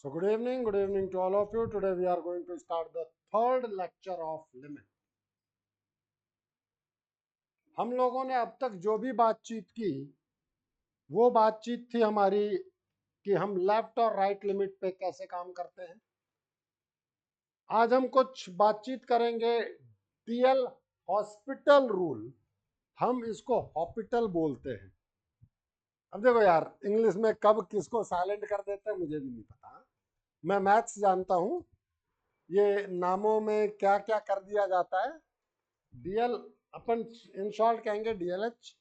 So good evening to all of you. Today we are going to start the third lecture of limit. हम लोगों ने अब तक जो भी बातचीत की वो बातचीत थी हमारी कि हम लेफ्ट और राइट लिमिट पे कैसे काम करते हैं। आज हम कुछ बातचीत करेंगे डीएल हॉस्पिटल रूल, हम इसको हॉस्पिटल बोलते हैं। अब देखो यार, इंग्लिश में कब किसको साइलेंट कर देते हैं मुझे भी नहीं पता। मैं मैथ्स जानता हूँ, ये नामों में क्या क्या कर दिया जाता है। डीएल अपन इन शॉर्ट कहेंगे डीएलएच,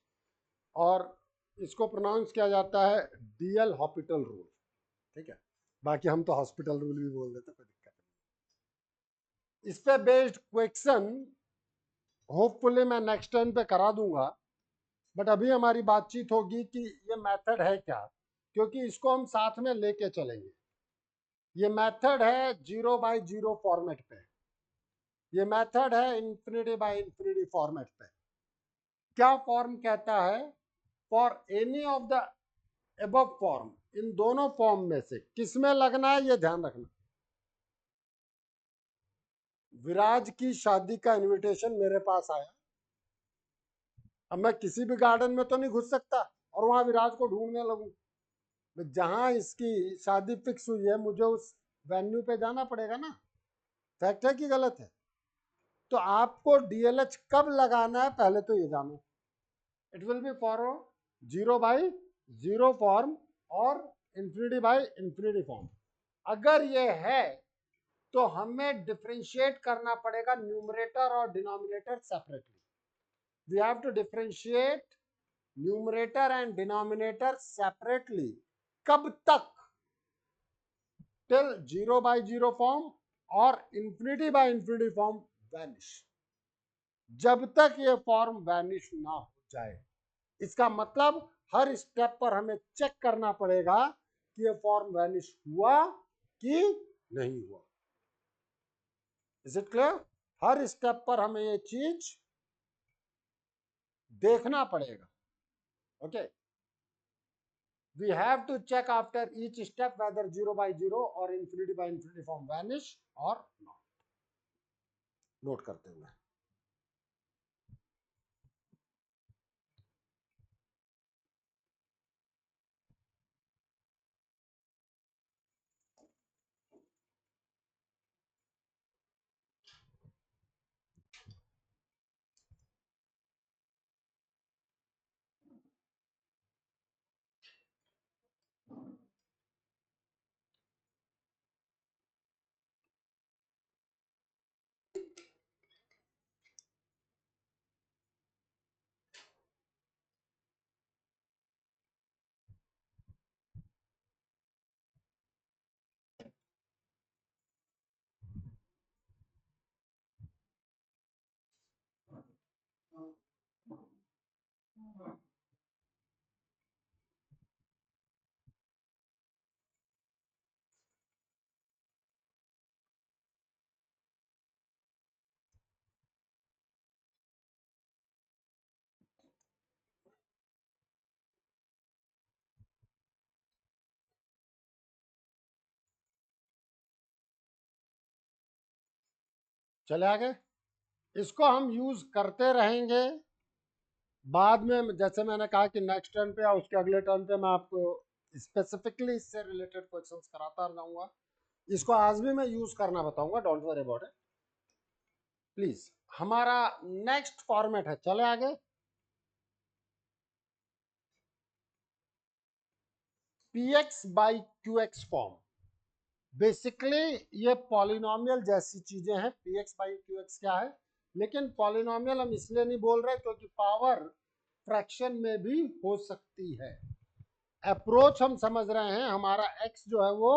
और इसको प्रोनाउंस किया जाता है डीएल हॉस्पिटल रूल। ठीक है, बाकी हम तो हॉस्पिटल रूल भी बोल देते, कोई दिक्कत नहीं। इस पे बेस्ड क्वेश्चन होपफुली मैं नेक्स्ट टाइम पे करा दूंगा, बट अभी हमारी बातचीत होगी कि ये मेथड है क्या, क्योंकि इसको हम साथ में लेके चलेंगे। ये मेथड है 0/0 फॉर्मेट पे, ये मेथड है इंफिनिटी बाय इंफिनिटी फॉर्मेट पे। क्या फॉर्म कहता है? For any of the above form, इन दोनों फॉर्म में से किस में लगना है ये ध्यान रखना। विराज की शादी का इनविटेशन मेरे पास आया, अब मैं किसी भी गार्डन में तो नहीं घुस सकता और वहां विराज को ढूंढने लगूं। जहां इसकी शादी फिक्स हुई है मुझे उस वेन्यू पे जाना पड़ेगा ना। फैक्ट है कि गलत है? तो आपको डीएलएच कब लगाना है पहले तो ये जानो। It will be for 0/0 form और इंफिनिटी बाय इंफिनिटी फॉर्म। अगर ये है तो हमें डिफरेंशिएट करना पड़ेगा न्यूमरेटर और denominator separately. We have to differentiate numerator and denominator separately. कब तक? टिल 0/0 फॉर्म और infinity by infinity form vanish. जब तक ये फॉर्म वैनिश ना हो जाए, इसका मतलब हर स्टेप पर हमें चेक करना पड़ेगा कि ये फॉर्म वैनिश हुआ कि नहीं हुआ। Is it clear? हर स्टेप पर हमें ये चीज देखना पड़ेगा। Okay, we have to check after each step whether 0/0 और infinity by infinity form vanish और नॉट। नोट करते हुए चले आगे। इसको हम यूज करते रहेंगे बाद में। जैसे मैंने कहा कि नेक्स्ट टर्न पे या उसके अगले टर्न पे मैं आपको स्पेसिफिकली इससे रिलेटेड क्वेश्चंस कराता जाऊंगा। इसको आज भी मैं यूज करना बताऊंगा, don't worry about it please. हमारा नेक्स्ट फॉर्मेट है, चले आगे। px by qx form. Basically ये पॉलिनोमियल जैसी चीजें हैं। px बाई qx क्या है, लेकिन पॉलिनोमियल हम इसलिए नहीं बोल रहे क्योंकि पावर फ्रैक्शन में भी हो सकती है। अप्रोच हम समझ रहे हैं, हमारा x जो है वो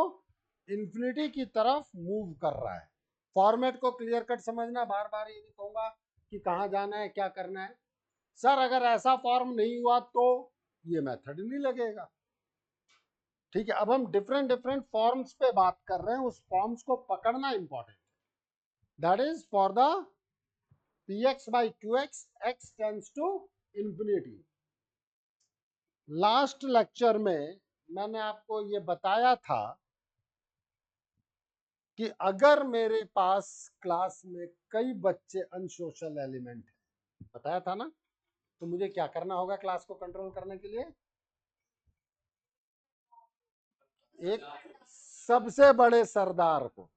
इंफिनिटी की तरफ मूव कर रहा है। फॉर्मेट को क्लियर कट समझना, बार बार ये नहीं कहूंगा कि कहाँ जाना है क्या करना है। सर अगर ऐसा फॉर्म नहीं हुआ तो ये मेथड नहीं लगेगा। ठीक है, अब हम डिफरेंट डिफरेंट फॉर्म्स पे बात कर रहे हैं, उस फॉर्म्स को पकड़ना इंपॉर्टेंट है। That is for the px by qx x tends to infinity. Last lecture में मैंने आपको ये बताया था कि अगर मेरे पास क्लास में कई बच्चे अनसोशल एलिमेंट है, बताया था ना, तो मुझे क्या करना होगा क्लास को कंट्रोल करने के लिए? एक सबसे बड़े सरदार को,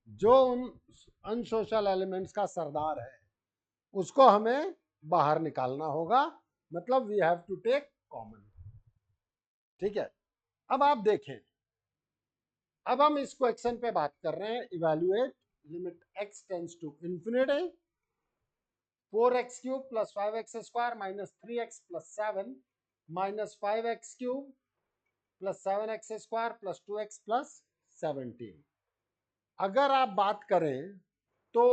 जो उन अनसोशल एलिमेंट्स का सरदार है, उसको हमें बाहर निकालना होगा। मतलब we have to take common. ठीक है, अब आप देखें, अब हम इस क्वेश्चन पे बात कर रहे हैं, evaluate limit x tends to infinity 4x cube plus 5x square minus 3x plus 7 minus 5x cube plus 7x square plus 2x plus 17। अगर आप बात करें तो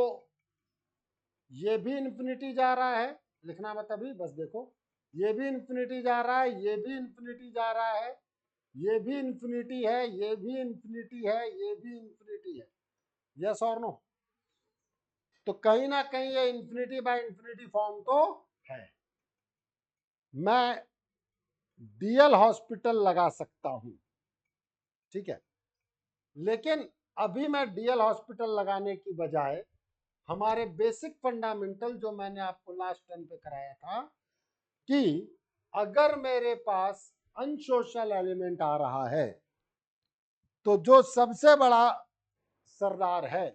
ये भी इंफिनिटी जा रहा है, लिखना मत अभी, बस देखो, ये भी इंफिनिटी जा रहा है, ये भी इंफिनिटी जा रहा है, ये भी इंफिनिटी है, ये भी इंफिनिटी है, ये भी इंफिनिटी है। यस और नो? तो कहीं ना कहीं ये इंफिनिटी बाय इंफिनिटी फॉर्म तो है। मैं डीएल हॉस्पिटल लगा सकता हूं, ठीक है, लेकिन अभी मैं डीएल हॉस्पिटल लगाने की बजाय हमारे बेसिक फंडामेंटल जो मैंने आपको लास्ट टर्म पे कराया था, कि अगर मेरे पास अनसोशल एलिमेंट आ रहा है तो जो सबसे बड़ा सरदार है,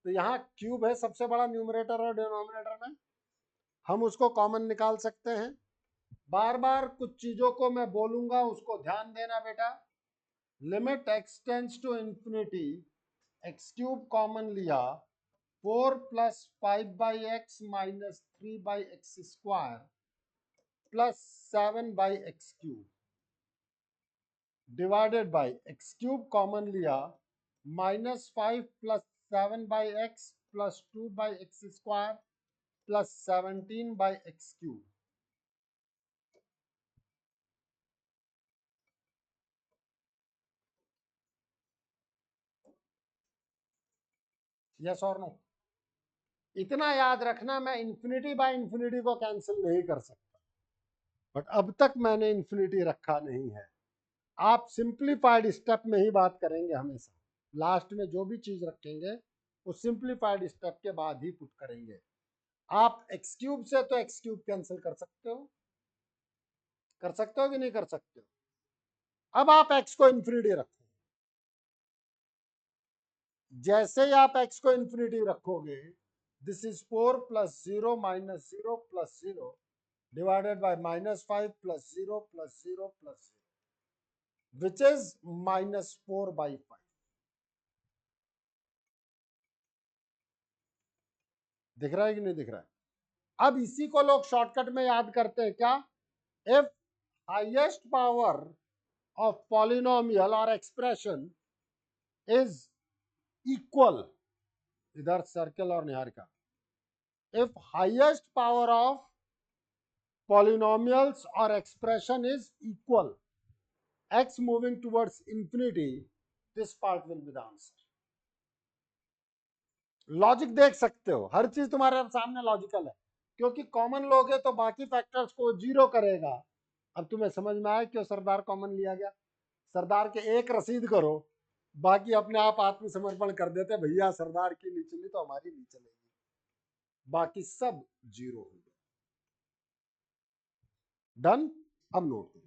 तो यहाँ क्यूब है सबसे बड़ा न्यूमरेटर और डिनोमिनेटर में, हम उसको कॉमन निकाल सकते हैं। बार बार कुछ चीजों को मैं बोलूंगा, उसको ध्यान देना बेटा। Limit x tends to infinity, x cube common लिया, 4 plus 5/x minus 3/x square plus 7/x cube divided by x cube common लिया, -5 plus 7/x plus 2/x square plus 17/x cube. Yes और नो? इतना याद रखना, मैं infinity by infinity को cancel नहीं कर सकता, बट अब तक मैंने इंफिनिटी रखा नहीं है। आप सिंप्लीफाइड स्टेप में ही बात करेंगे हमेशा, लास्ट में जो भी चीज रखेंगे वो सिंप्लीफाइड स्टेप के बाद ही पुट करेंगे। आप एक्स क्यूब से तो एक्स क्यूब कैंसिल कर सकते हो, कर सकते हो कि नहीं कर सकते हो? अब आप एक्स को इंफिनिटी रखो, जैसे ही आप एक्स को इंफिनिटी रखोगे, this is 4 plus 0 minus 0 plus 0 divided by -5 plus 0 plus 0 plus 0 which is -4/5। दिख रहा है कि नहीं दिख रहा है? अब इसी को लोग शॉर्टकट में याद करते हैं क्या? If highest power of polynomial और एक्सप्रेशन इज इक्वल, इधर सर्कल और Niharika, if highest power of polynomials or expression is equal, x moving towards infinity, this part will be the answer. Logic देख सकते हो, हर चीज तुम्हारे सामने लॉजिकल है, क्योंकि कॉमन लोगे तो बाकी फैक्टर्स को जीरो करेगा। अब तुम्हें समझ में आया क्यों सरदार कॉमन लिया गया? सरदार के एक रसीद करो, बाकी अपने आप आत्मसमर्पण कर देते, भैया सरदार की नहीं चली तो हमारी नहीं चलेगी, बाकी सब जीरो हो गए। डन? अब नोट करो,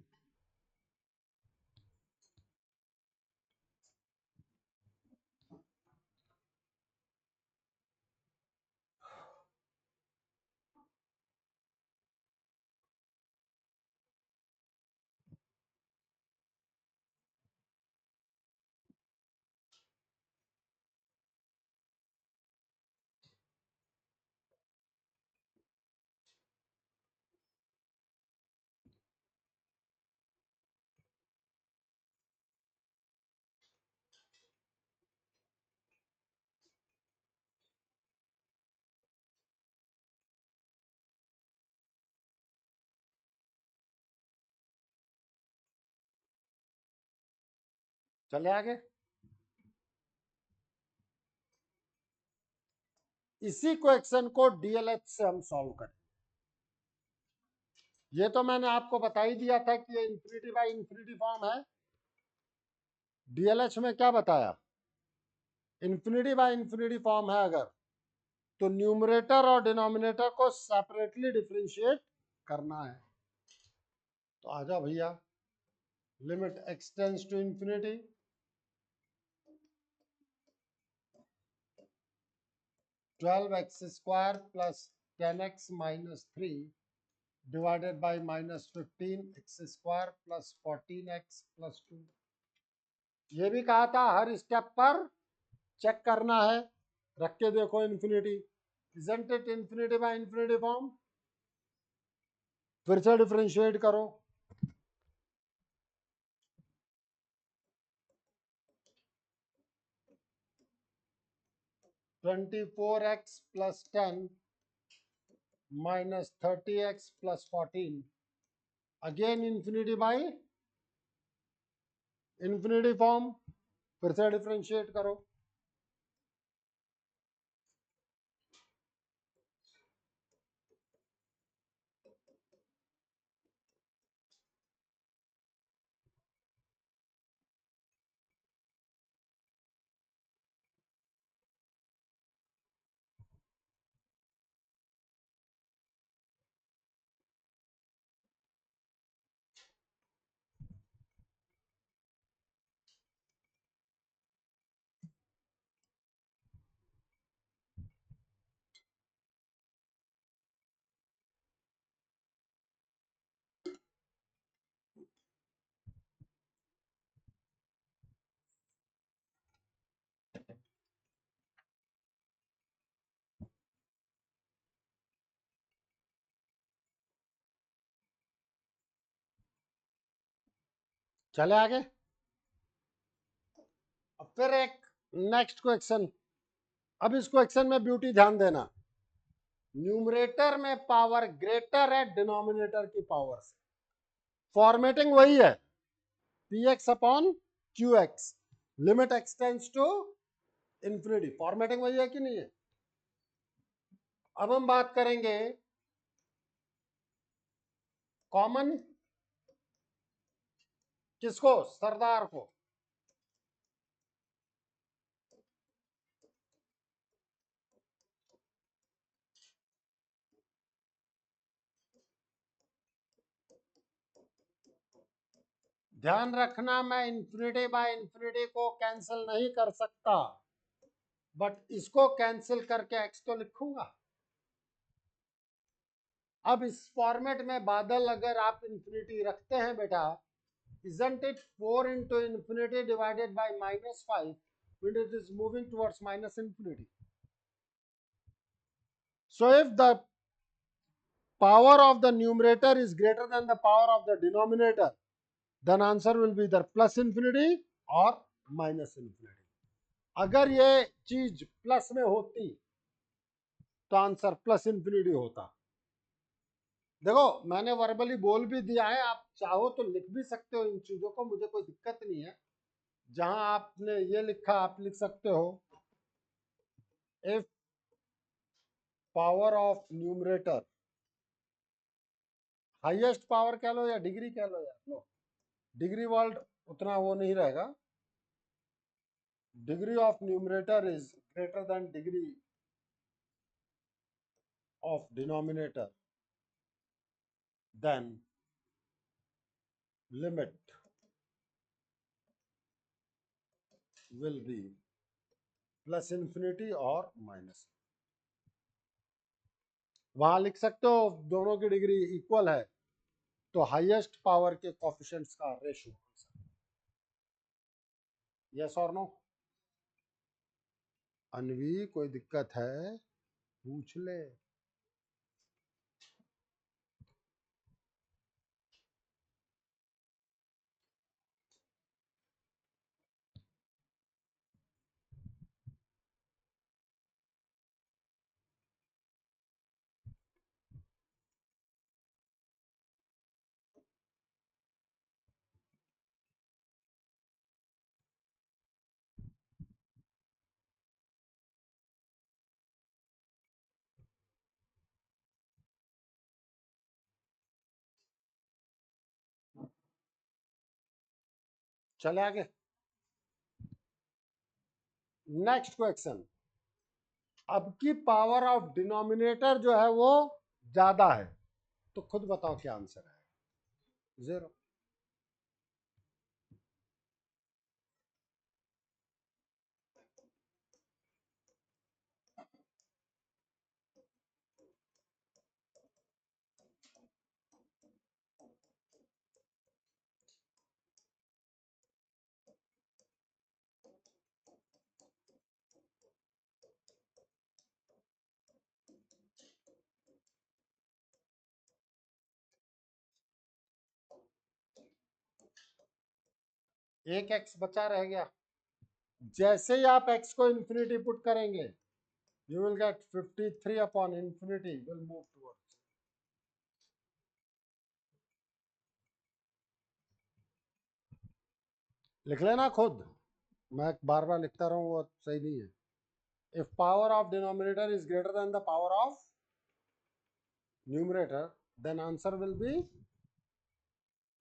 चले आगे। इसी क्वेश्चन को डीएलएच से हम सॉल्व करें। ये तो मैंने आपको बता ही दिया था कि ये इंफिनिटी बाय इंफिनिटी फॉर्म है। डीएलएच में क्या बताया? इन्फिनिटी बाय इन्फिनिटी फॉर्म है अगर, तो न्यूमरेटर और डिनोमिनेटर को सेपरेटली डिफरेंशिएट करना है। तो आजा भैया, limit x tends to infinity, twelve x square plus 10x minus 3 divided by minus 15x square plus 14x plus 2। ये भी कहा था हर स्टेप पर चेक करना है, रख के देखो infinity, isn't it infinity by infinity form. फिर से डिफरेंशिएट करो, 24x plus 10 minus 30x plus 14, again infinity by infinity form, फिर से डिफरेंशिएट करो। चले आगे। अब फिर एक नेक्स्ट क्वेश्चन, अब इस क्वेश्चन में ब्यूटी ध्यान देना, न्यूमरेटर में पावर ग्रेटर है डिनोमिनेटर की पावर से, फॉर्मेटिंग वही है, p x upon q x, limit x tends to infinity, formatting वही है कि नहीं है। अब हम बात करेंगे कॉमन, किसको, सरदार को। ध्यान रखना, मैं इंफिनिटी बाय इंफिनिटी को कैंसिल नहीं कर सकता, बट इसको कैंसिल करके एक्स तो लिखूंगा। अब इस फॉर्मेट में बादल अगर आप इंफिनिटी रखते हैं बेटा, isn't it 4 into infinity divided by minus 5 when it is moving towards minus infinity? So if the power of the numerator is greater than the power of the denominator, then answer will be either plus infinity or minus infinity. अगर ये चीज plus में होती तो answer plus infinity होता। देखो मैंने verbally बोल भी दिया है, आप चाहो तो लिख भी सकते हो इन चीजों को, मुझे कोई दिक्कत नहीं है। जहां आपने ये लिखा आप लिख सकते हो, if power of numerator, highest power कह लो या डिग्री कह लो यार, लो डिग्री वर्ल्ड उतना वो नहीं रहेगा, degree of numerator is greater than degree of denominator, then limit will be plus infinity और माइनस। वहां लिख सकते हो दोनों की डिग्री इक्वल है तो हाईएस्ट पावर के कोफिशिएंट्स का रेशियो, यस और नो। अनवी कोई दिक्कत है पूछ ले। चले आगे, नेक्स्ट क्वेश्चन, अब की पावर ऑफ डिनोमिनेटर जो है वो ज्यादा है, तो खुद बताओ क्या आंसर है? 0। एक एक्स बचा रह गया। जैसे ही आप एक्स को इंफिनिटी पुट करेंगे, you will gate 53 upon infinity will move towards. लिख लेना खुद, मैं बार बार लिखता रहूं वो सही नहीं है। If power of denominator is greater than the power of numerator, then answer will be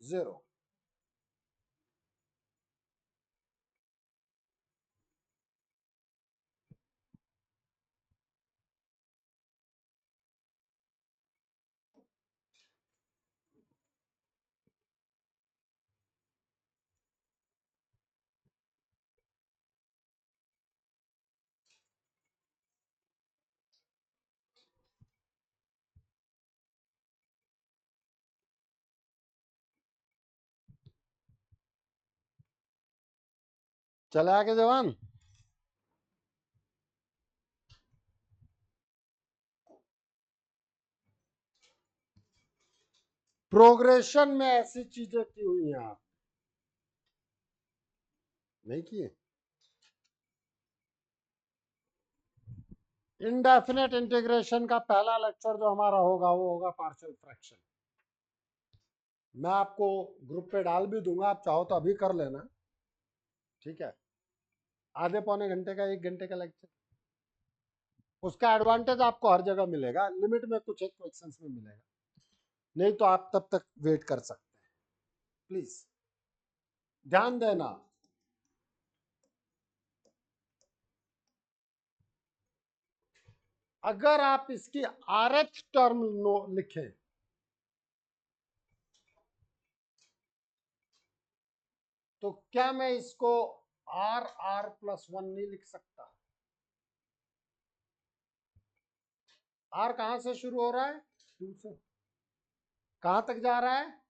0। चले आगे जवान। प्रोग्रेशन में ऐसी चीजें की हुई हैं आप नहीं किए। इनडेफिनेट इंटीग्रेशन का पहला लेक्चर जो हमारा होगा वो होगा पार्शियल फ्रैक्शन। मैं आपको ग्रुप पे डाल भी दूंगा, आप चाहो तो अभी कर लेना, ठीक है? आधे पौने घंटे का, 1 घंटे का लेक्चर। उसका एडवांटेज आपको हर जगह मिलेगा, लिमिट में कुछ एक क्वेश्चंस में मिलेगा, नहीं तो आप तब तक वेट कर सकते हैं। प्लीज ध्यान देना। अगर आप इसकी आरएच टर्म लिखें, तो क्या मैं इसको आर आर प्लस 1 नहीं लिख सकता? आर कहां से शुरू हो रहा है? 2 से। कहां तक जा रहा है?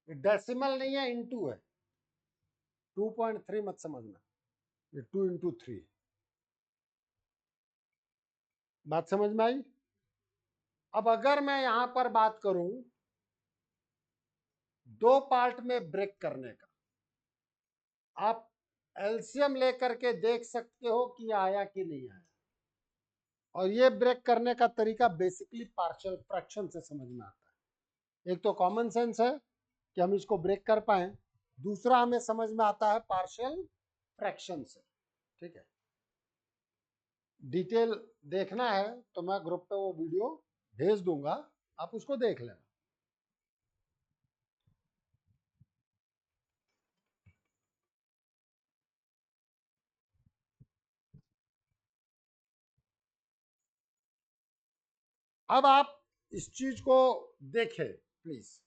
डेसिमल नहीं है, इनटू है। 2.3 मत समझना, ये 2 × 3। बात समझ में आई? अब अगर मैं यहां पर बात करूं 2 पार्ट में ब्रेक करने का, आप एलसीएम लेकर के देख सकते हो कि आया कि नहीं आया। और ये ब्रेक करने का तरीका बेसिकली पार्शियल फ्रैक्शन से समझ में आता है। एक तो कॉमन सेंस है कि हम इसको ब्रेक कर पाए, दूसरा हमें समझ में आता है पार्शियल फ्रैक्शन से, ठीक है? डिटेल देखना है तो मैं ग्रुप पे वो वीडियो भेज दूंगा, आप उसको देख लेना। अब आप इस चीज को देखें प्लीज।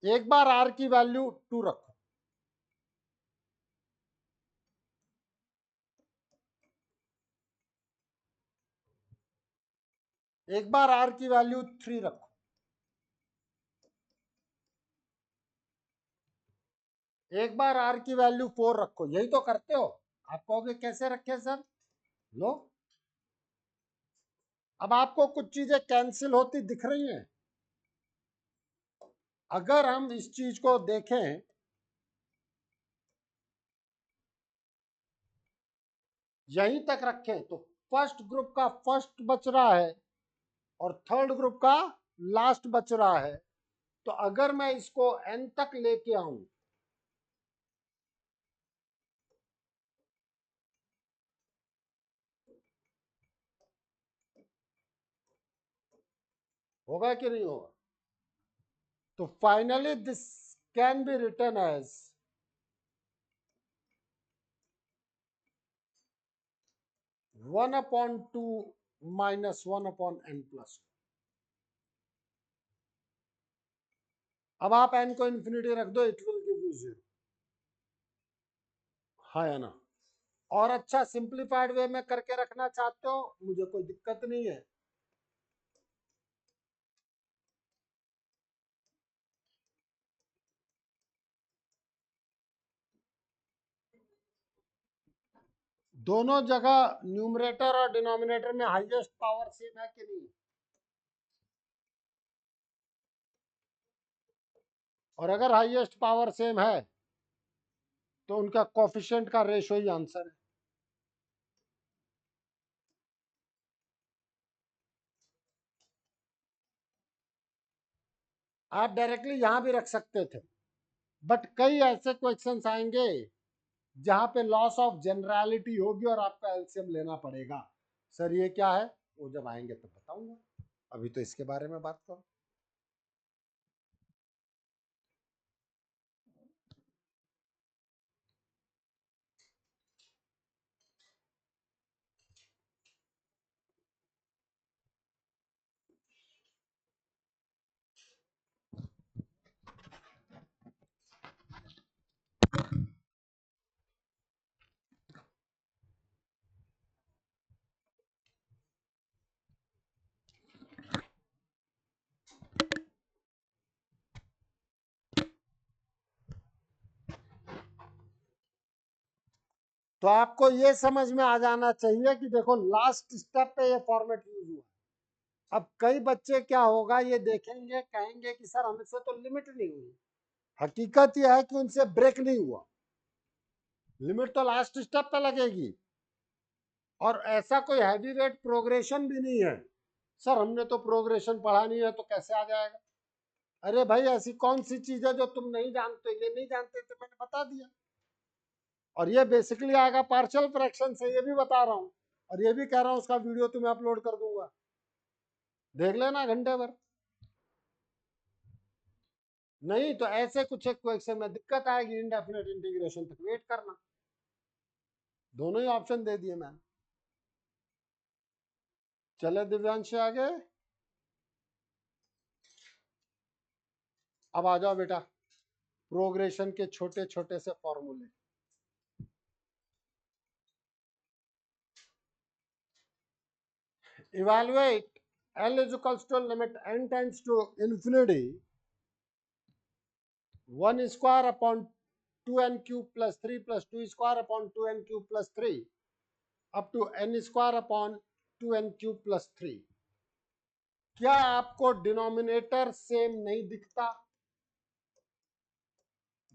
एक बार आर की वैल्यू 2 रखो, एक बार आर की वैल्यू 3 रखो, एक बार आर की वैल्यू 4 रखो। यही तो करते हो। आप कहोगे कैसे रखे सर? लो, अब आपको कुछ चीजें कैंसिल होती दिख रही हैं। अगर हम इस चीज को देखें, यहीं तक रखें, तो फर्स्ट ग्रुप का फर्स्ट बच रहा है और थर्ड ग्रुप का लास्ट बच रहा है। तो अगर मैं इसको एन तक लेके आऊं, होगा कि नहीं होगा? तो finally this can be written as 1/2 minus 1/n+. अब आप n को इन्फिनिटी रख दो, इट विल गिव यू 0. हाँ या ना? और अच्छा सिंप्लीफाइड वे में करके रखना चाहते हो, मुझे कोई दिक्कत नहीं है. दोनों जगह न्यूमरेटर और डिनोमिनेटर में हाईएस्ट पावर सेम है कि नहीं? और अगर हाईएस्ट पावर सेम है तो उनका कोफिशिएंट का रेशो ही आंसर है. आप डायरेक्टली यहां भी रख सकते थे, बट कई ऐसे क्वेश्चंस आएंगे जहां पे लॉस ऑफ जनरलिटी होगी और आपका एलसीएम लेना पड़ेगा. सर ये क्या है? वो जब आएंगे तब बताऊंगा, अभी तो इसके बारे में बात करो. तो आपको ये समझ में आ जाना चाहिए कि देखो लास्ट स्टेप पे ये फॉर्मेट यूज हुआ. अब कई बच्चे क्या होगा, ये देखेंगे, कहेंगे कि सर हमसे तो लिमिट नहीं हुई. हकीकत यह है कि उनसे ब्रेक नहीं हुआ. लिमिट तो लास्ट स्टेप पे लगेगी. और ऐसा कोई हैवी वेट प्रोग्रेशन भी नहीं है. सर हमने तो प्रोग्रेशन पढ़ा नहीं है तो कैसे आ जाएगा? अरे भाई ऐसी कौन सी चीज है जो तुम नहीं जानते? ये नहीं जानते थे, मैंने बता दिया. और ये बेसिकली आएगा पार्शियल फ्रैक्शन से, ये भी बता रहा हूँ. और ये भी कह रहा हूँ उसका वीडियो तुम्हें अपलोड कर दूंगा, देख लेना घंटे भर. नहीं तो ऐसे कुछ एक क्वेश्चन में दिक्कत आएगी, इंडेफिनेट इंटीग्रेशन तक वेट करना. दोनों ही ऑप्शन दे दिए मैंने. चले दिव्यांश आगे. अब आ जाओ बेटा प्रोग्रेशन के छोटे छोटे से फॉर्मूले. Evaluate L is equals to limit n tends to infinity 1 square upon 2n cube plus 3 plus 2 square upon 2n cube plus 3 up to n square upon 2n cube plus 3. क्या आपको डिनोमिनेटर सेम नहीं दिखता?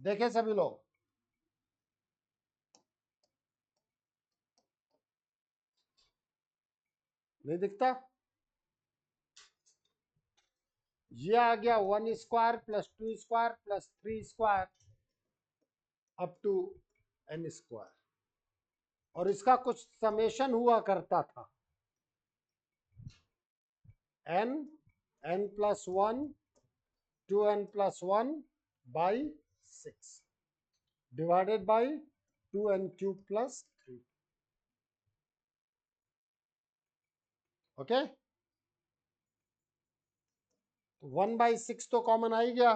देखे सभी लोग? नहीं दिखता? ये आ गया 1 square plus 2 square plus 3 square up to n square. और इसका कुछ समेशन हुआ करता था, n n+1 2n+1 by 6 divided by 2n cube plus 3. Okay. 1/6 तो कॉमन आ ही गया,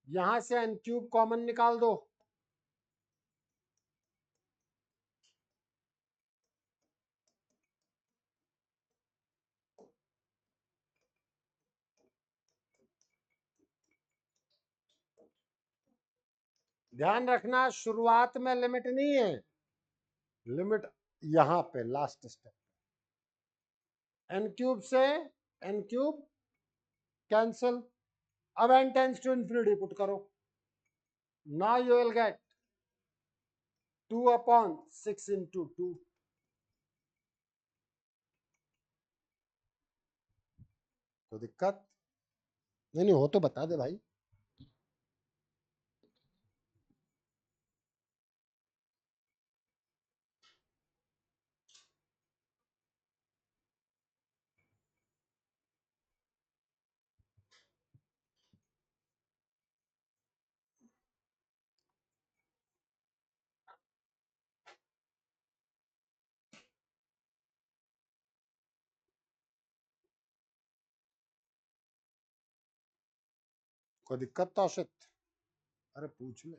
यहां से n क्यूब कॉमन निकाल दो. ध्यान रखना शुरुआत में लिमिट नहीं है, लिमिट यहां पे लास्ट स्टेप. n क्यूब से n क्यूब कैंसिल. अब n tends to infinity put करो. Now you will get 2/6 into 2. तो दिक्कत नहीं हो तो बता दे भाई. कोई दिक्कत तौशित? अरे पूछ ले।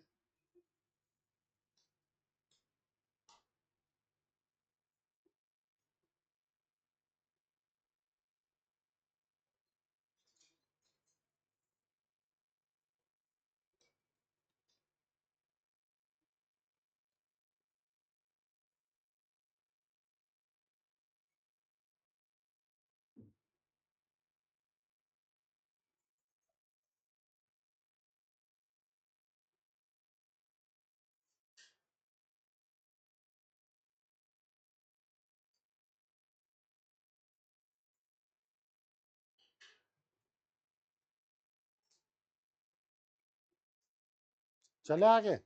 चले आगे।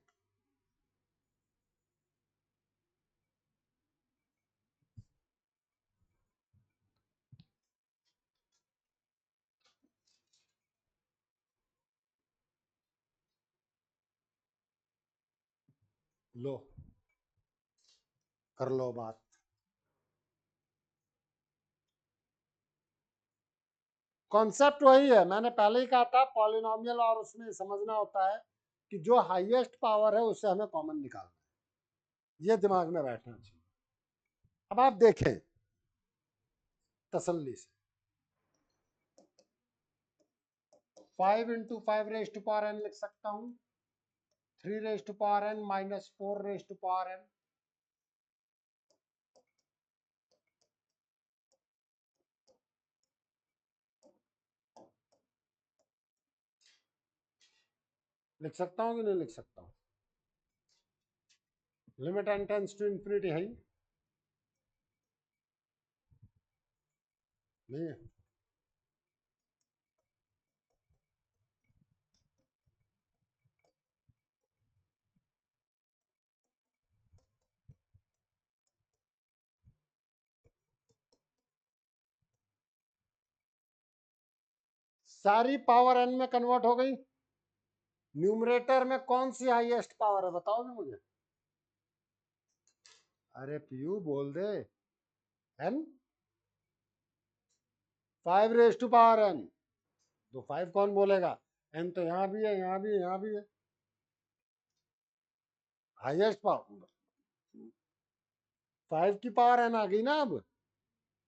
लो कर लो बात। कॉन्सेप्ट वही है, मैंने पहले ही कहा था पॉलिनोमियल और उसमें समझना होता है कि जो हाईएस्ट पावर है उससे हमें कॉमन निकालना है, ये दिमाग में बैठना चाहिए। अब आप देखें तसल्ली से, 5 into 5 raise to power n लिख सकता हूं, 3 raise to power n minus 4 raise to power n, लिख सकता हूं कि नहीं लिख सकता हूं? Limit n tends to infinity है ही नहीं है? सारी पावर n में कन्वर्ट हो गई। न्यूमरेटर में कौन सी हाईएस्ट पावर है बताओगे मुझे? अरे पीयू बोल दे। n, 5 raise to power n। तो 5 कौन बोलेगा? n तो यहां भी है, यहां भी है, यहां भी है। हाईएस्ट पावर 5 की पावर n आ गई ना। अब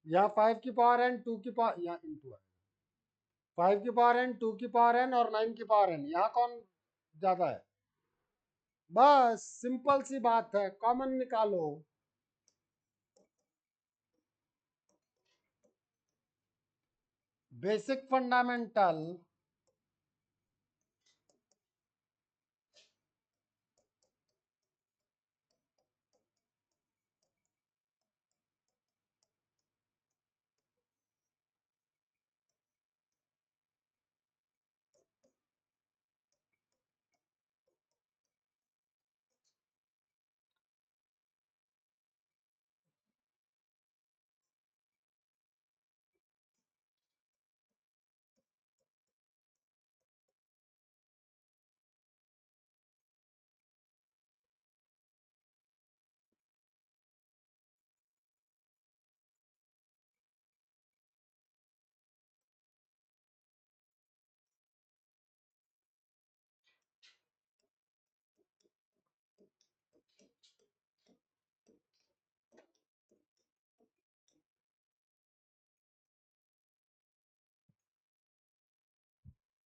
यहाँ 5 की पावर n, 2 की पावर, यहाँ इंटू है, 5 की पावर n, 2 की पावर n और 9 की पावर n, यहाँ कौन ज्यादा है? बस सिंपल सी बात है, कॉमन निकालो। बेसिक फंडामेंटल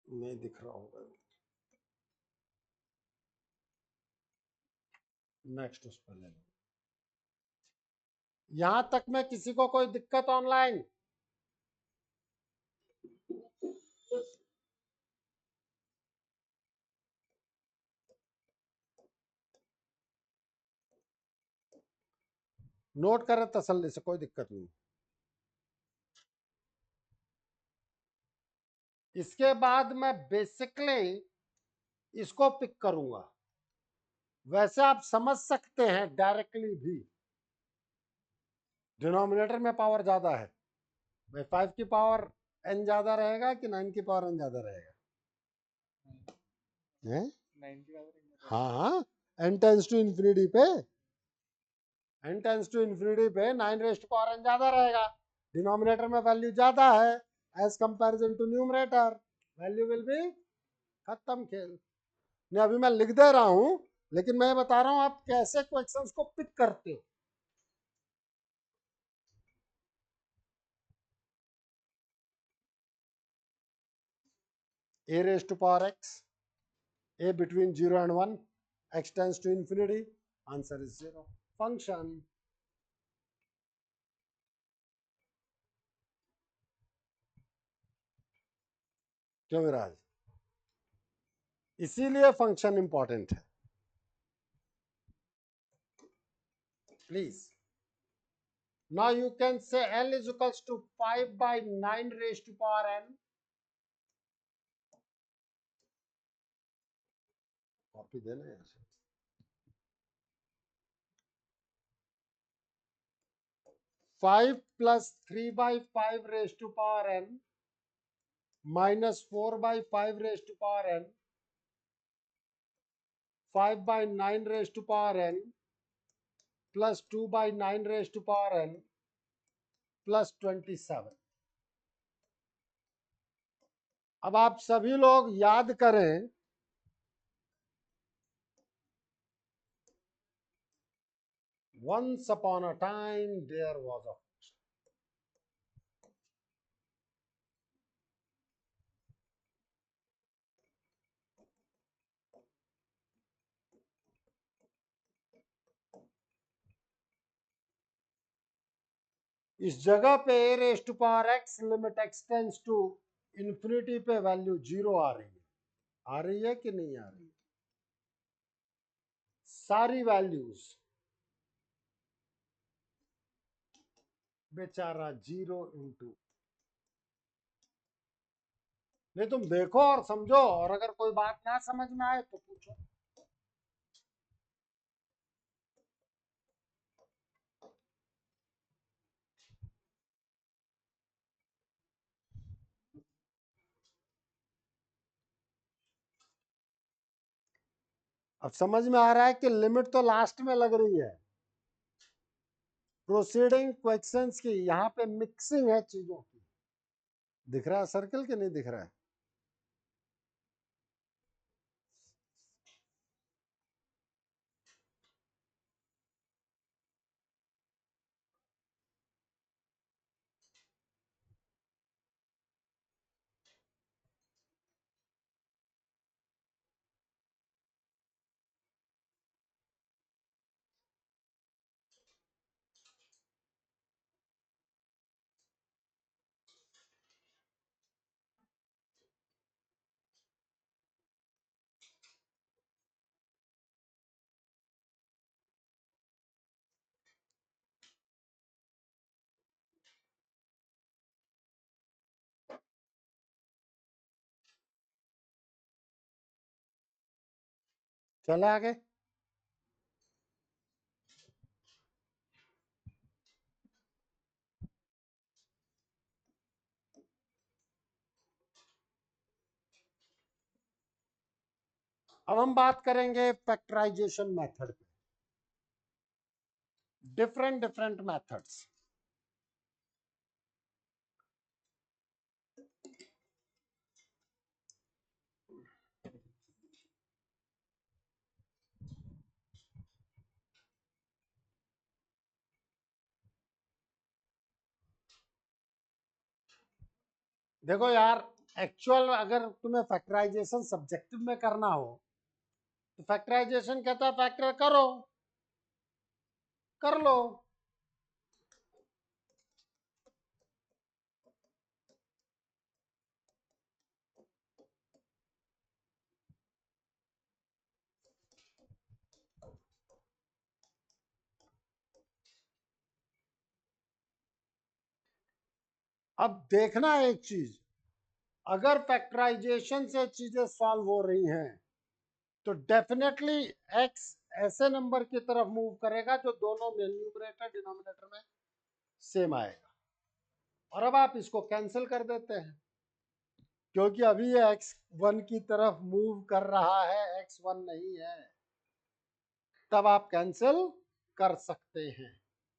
नहीं दिख रहा होगा, नेक्स्ट उस पर ले लो। यहां तक में किसी को कोई दिक्कत ऑनलाइन? नोट करे तसल्ली से, कोई दिक्कत नहीं। इसके बाद मैं बेसिकली इसको पिक करूंगा। वैसे आप समझ सकते हैं डायरेक्टली भी, डिनोमिनेटर में पावर ज्यादा है भाई, 5 की पावर n ज्यादा रहेगा कि 9 की पावर n ज्यादा रहेगा? है? हाँ हाँ, n टेंस टू इंफिनिटी पे, n टेंस टू इंफिनिटी पे 9 रेज़ टू पावर n ज्यादा रहेगा। डिनोमिनेटर में वैल्यू ज्यादा है as comparison to numerator, value will be खत्म खेल। नहीं अभी मैं लिख दे रहा हूं, लेकिन मैं बता रहा हूं आप कैसे क्वेश्चंस को पिक करते हो। a raised to power x, a between 0 and 1, x tends to infinity, answer is 0. Function क्यों विराज, इसीलिए फंक्शन इंपॉर्टेंट है। Please now you can say L is equals to 5 by 9 raised to power n, copy देना यार, 5 plus 3 by 5 raised to power n minus 4 by 5 raised to power n, 5 by 9 raised to power n plus 2 by 9 raised to power n plus 27। अब आप सभी लोग याद करें, once upon a time there was a, इस जगह पे a raised to power x limit x tends to infinity पे वैल्यू 0 आ रही है। आ रही है कि नहीं आ रही? सारी वैल्यूज बेचारा 0 इंटू, नहीं तुम देखो और समझो, और अगर कोई बात ना समझ में आए तो पूछो। अब समझ में आ रहा है कि लिमिट तो लास्ट में लग रही है, प्रोसीडिंग क्वेश्चंस की, यहाँ पे मिक्सिंग है चीजों की। दिख रहा है सर्कल कि नहीं दिख रहा है? चले आगे। अब हम बात करेंगे फैक्टराइजेशन मेथड पे, डिफरेंट डिफरेंट मेथड्स। देखो यार, एक्चुअल अगर तुम्हें फैक्टराइजेशन सब्जेक्टिव में करना हो तो फैक्टराइजेशन कहता है फैक्टर करो, कर लो। अब देखना एक चीज, अगर फैक्टराइजेशन से चीजें सॉल्व हो रही हैं तो डेफिनेटली एक्स ऐसे नंबर की तरफ मूव करेगा जो दोनों में न्यूमरेटर डिनोमिनेटर में सेम आएगा। और अब आप इसको कैंसिल कर देते हैं, क्योंकि अभी ये x1 की तरफ मूव कर रहा है, x1 नहीं है, तब आप कैंसिल कर सकते हैं।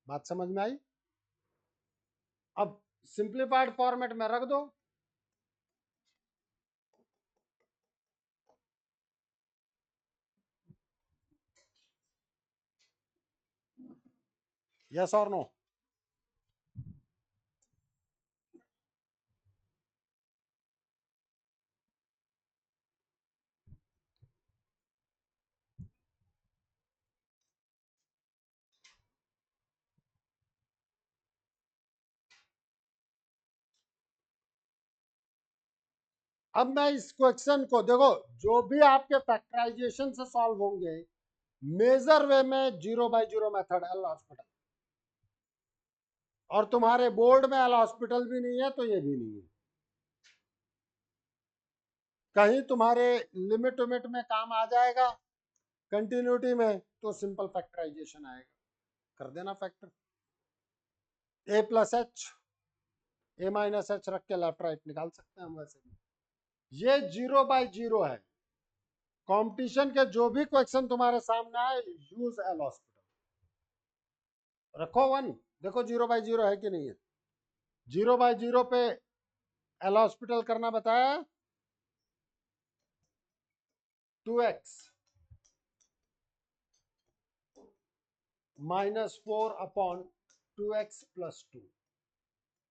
बात समझ में आई? अब सिंप्लीफाइड फॉर्मेट में रख दो, यस और नो? अब मैं इस क्वेश्चन को देखो, जो भी आपके फैक्टराइजेशन से सॉल्व होंगे मेजर वे में 0/0 मेथड एल हॉस्पिटल, और तुम्हारे बोर्ड में एल हॉस्पिटल भी नहीं है तो ये भी नहीं है। कहीं तुम्हारे लिमिट विमिट में काम आ जाएगा कंटिन्यूटी में तो सिंपल फैक्टराइजेशन आएगा, कर देना फैक्टर। ए प्लस एच, ए माइनस एच रख के लेफ्ट राइट निकाल सकते हैं हम वैसे भी। ये 0/0 है। कंपटीशन के जो भी क्वेश्चन तुम्हारे सामने आए यूज एल हॉस्पिटल, रखो 1, देखो 0/0 है कि नहीं है। 0/0 पे एल हॉस्पिटल करना बताया, 2x -4/2x+2।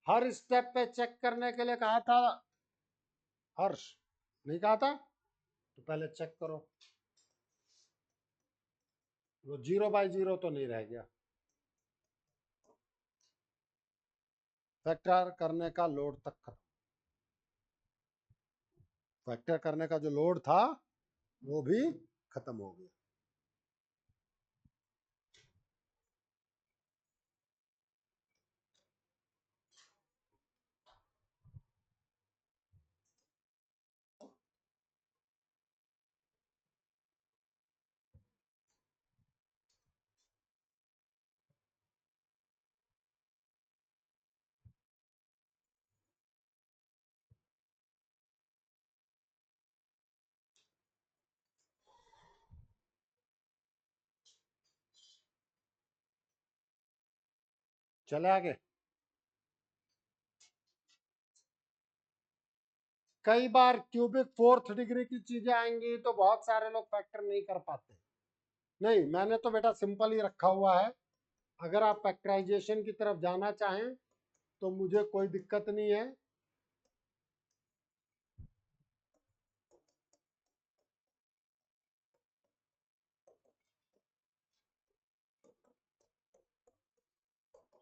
हर स्टेप पे चेक करने के लिए कहा था हर्ष, नहीं कहा था? तो पहले चेक करो, वो 0/0 तो नहीं रह गया। फैक्टर करने का लोड तक खत्म, फैक्टर करने का जो लोड था वो भी खत्म हो गया। चले आगे। कई बार क्यूबिक फोर्थ डिग्री की चीजें आएंगी तो बहुत सारे लोग फैक्टर नहीं कर पाते। नहीं, मैंने तो बेटा सिंपल ही रखा हुआ है। अगर आप फैक्टराइजेशन की तरफ जाना चाहें तो मुझे कोई दिक्कत नहीं है।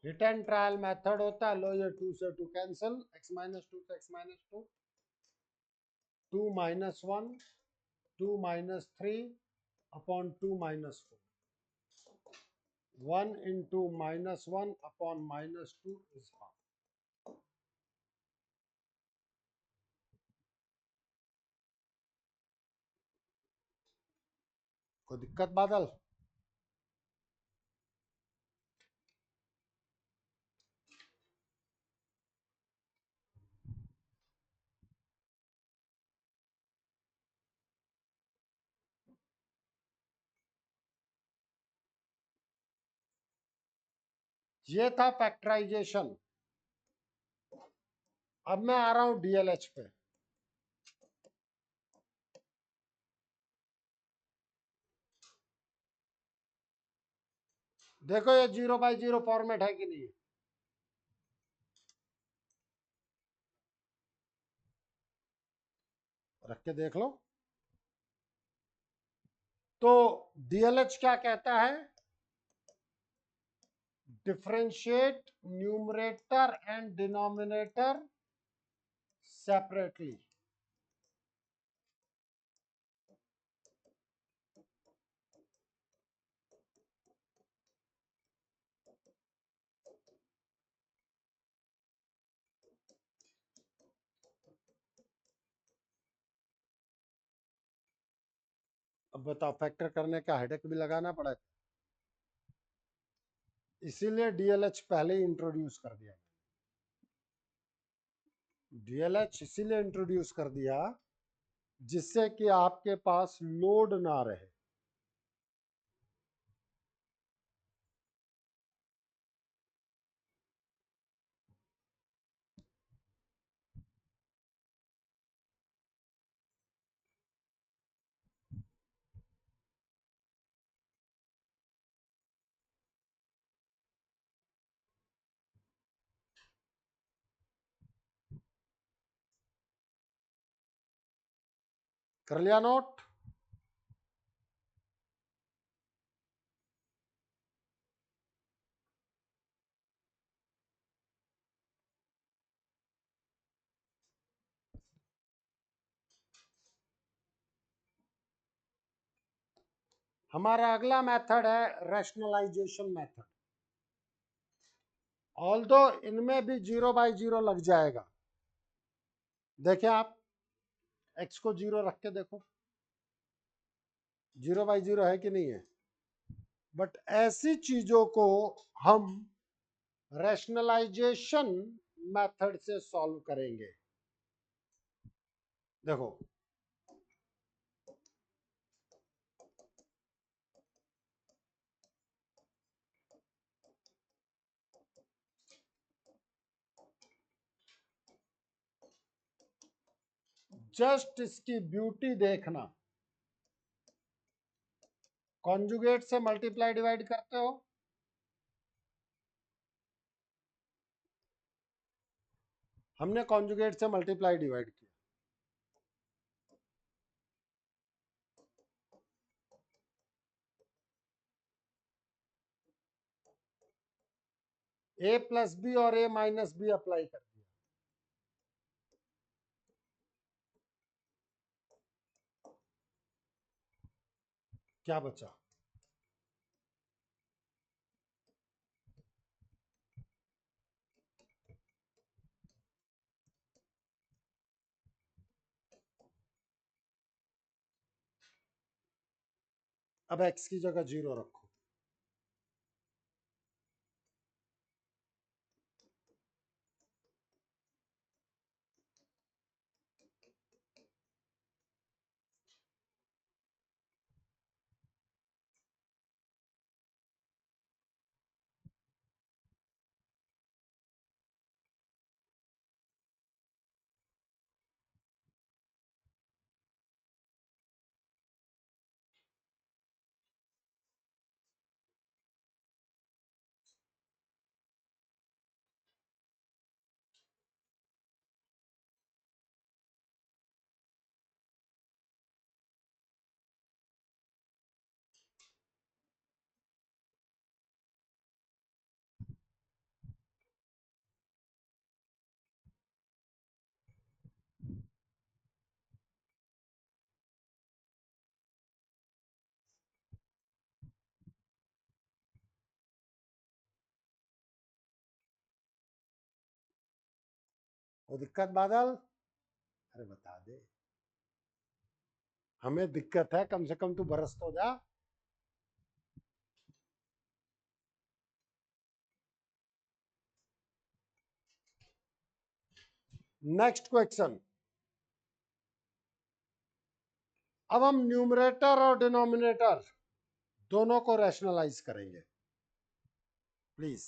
रिटर्न ट्रायल मेथड होता है, लो ये 2 से 2 कैंसिल, x-2 से x-2, 2 - 1, 2 - 3 upon 2 - 4, 1 into -1 upon -2 is half। कोई दिक्कत बादल? ये था फैक्टराइजेशन। अब मैं आ रहा हूं डीएलएच पे। देखो ये 0/0 फॉर्मेट है कि नहीं, रख के देख लो। तो डीएलएच क्या कहता है? Differentiate numerator and denominator separately. अब बताओ, फैक्टर करने का हेडेक भी लगाना पड़ा, इसीलिए डीएलएच पहले ही इंट्रोड्यूस कर दिया। डीएलएच इसीलिए इंट्रोड्यूस कर दिया जिससे कि आपके पास लोड ना रहे। कर लिया नोट? हमारा अगला मेथड है रैशनलाइजेशन मेथड। ऑल्दो इनमें भी 0/0 लग जाएगा। देखिए आप x को 0 रख के देखो 0/0 है कि नहीं है। बट ऐसी चीजों को हम रैशनलाइजेशन मेथड से सॉल्व करेंगे। देखो जस्ट इसकी ब्यूटी देखना। कॉन्जुगेट से मल्टीप्लाई डिवाइड करते हो, हमने कॉन्जुगेट से मल्टीप्लाई डिवाइड किया। a प्लस बी और a माइनस बी अप्लाई कर दिया। क्या बचा? अब x की जगह 0 रखो। वो दिक्कत बादल? अरे बता दे, हमें दिक्कत है, कम से कम तू बरस तो जा। Next question. अब हम न्यूमरेटर और डिनोमिनेटर दोनों को रैशनलाइज करेंगे। प्लीज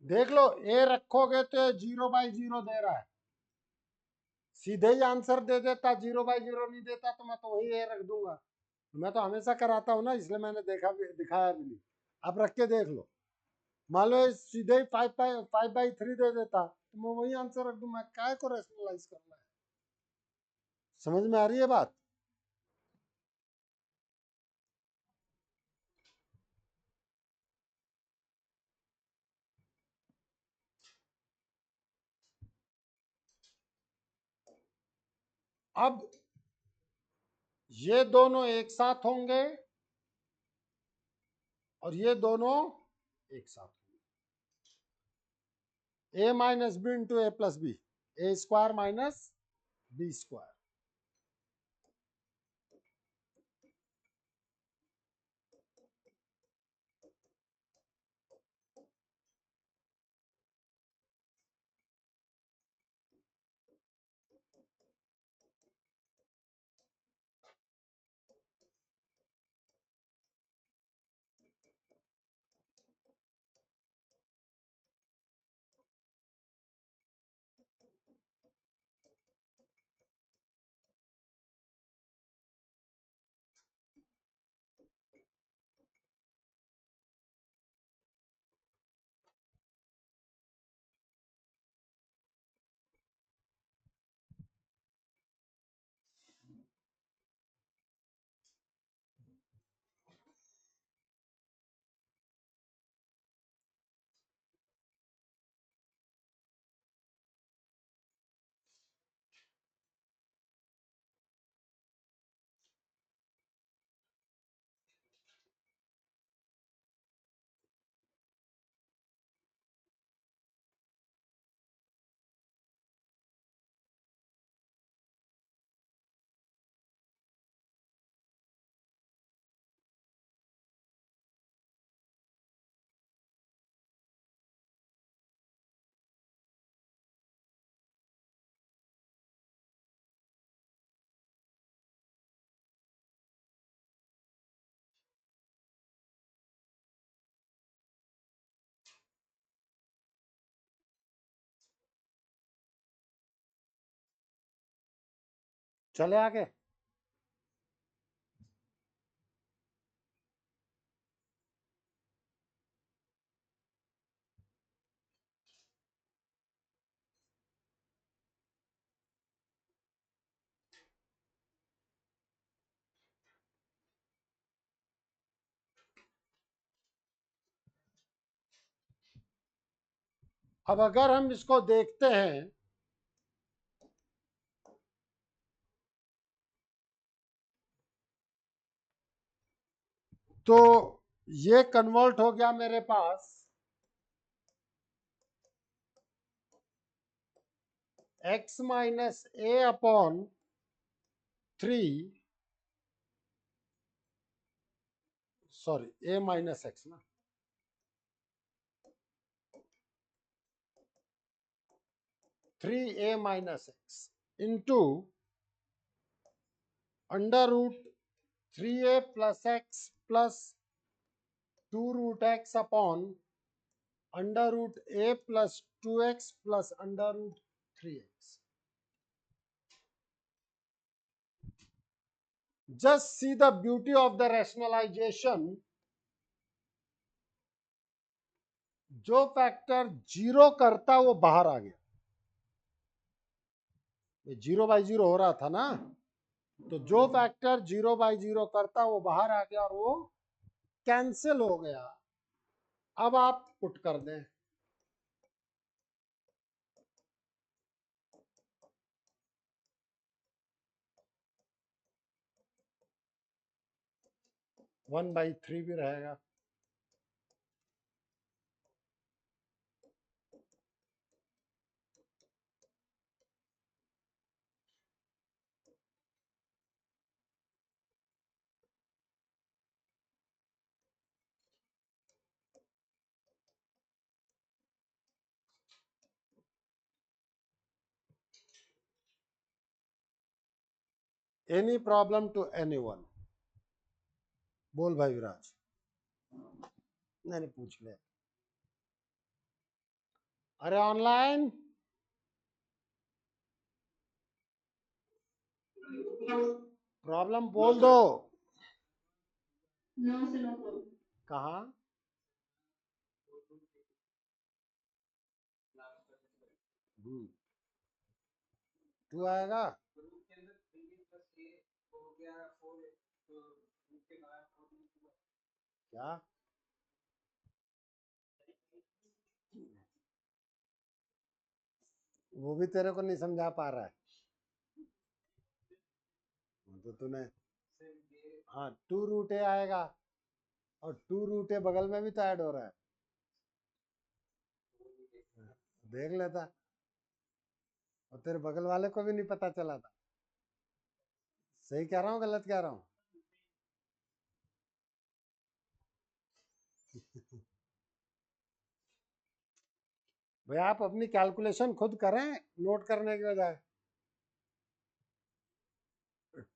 देख लो, ए रखोगे तो 0/0 दे रहा है। सीधे ही आंसर दे देता, 0/0 नहीं देता तो मैं तो वही ए रख दूंगा। मैं तो हमेशा कराता हूँ ना, इसलिए मैंने देखा भी, दिखाया भी नहीं। आप रख के देख लो। मान लो ये सीधे ही 5/3 दे देता तो मैं वही आंसर रख दूं। मैं काय को रैशनलाइज करना है? समझ में आ रही है बात? अब ये दोनों एक साथ होंगे और ये दोनों एक साथ होंगे। ए माइनस बी इंटू ए प्लस बी, ए स्क्वायर माइनस बी स्क्वायर। चले आगे। अब अगर हम इसको देखते हैं तो ये कन्वर्ट हो गया मेरे पास x minus a upon 3, sorry a minus x ना, three a minus x into under root 3a plus x plus 2 root x upon under root a plus 2x plus under root 3x। Just see the beauty of the rationalization. जो factor zero करता वो बाहर आ गया, 0/0 हो रहा था ना, तो जो फैक्टर 0/0 करता वो बाहर आ गया और वो कैंसिल हो गया। अब आप पुट कर दें, वन बाई थ्री भी रहेगा। Any problem to anyone? बोल भाई विराज। नहीं पूछ ले। अरे ऑनलाइन प्रॉब्लम बोल दो। कहा? तू आएगा? क्या? वो भी तेरे को नहीं समझा पा रहा है तो तूने हाँ 2√a आएगा, और 2√a बगल में भी तो ऐड हो रहा है, देख लेता, और तेरे बगल वाले को भी नहीं पता चला था। सही कह रहा हूँ गलत कह रहा हूँ? भाई आप अपनी कैलकुलेशन खुद करें नोट करने के बजाय।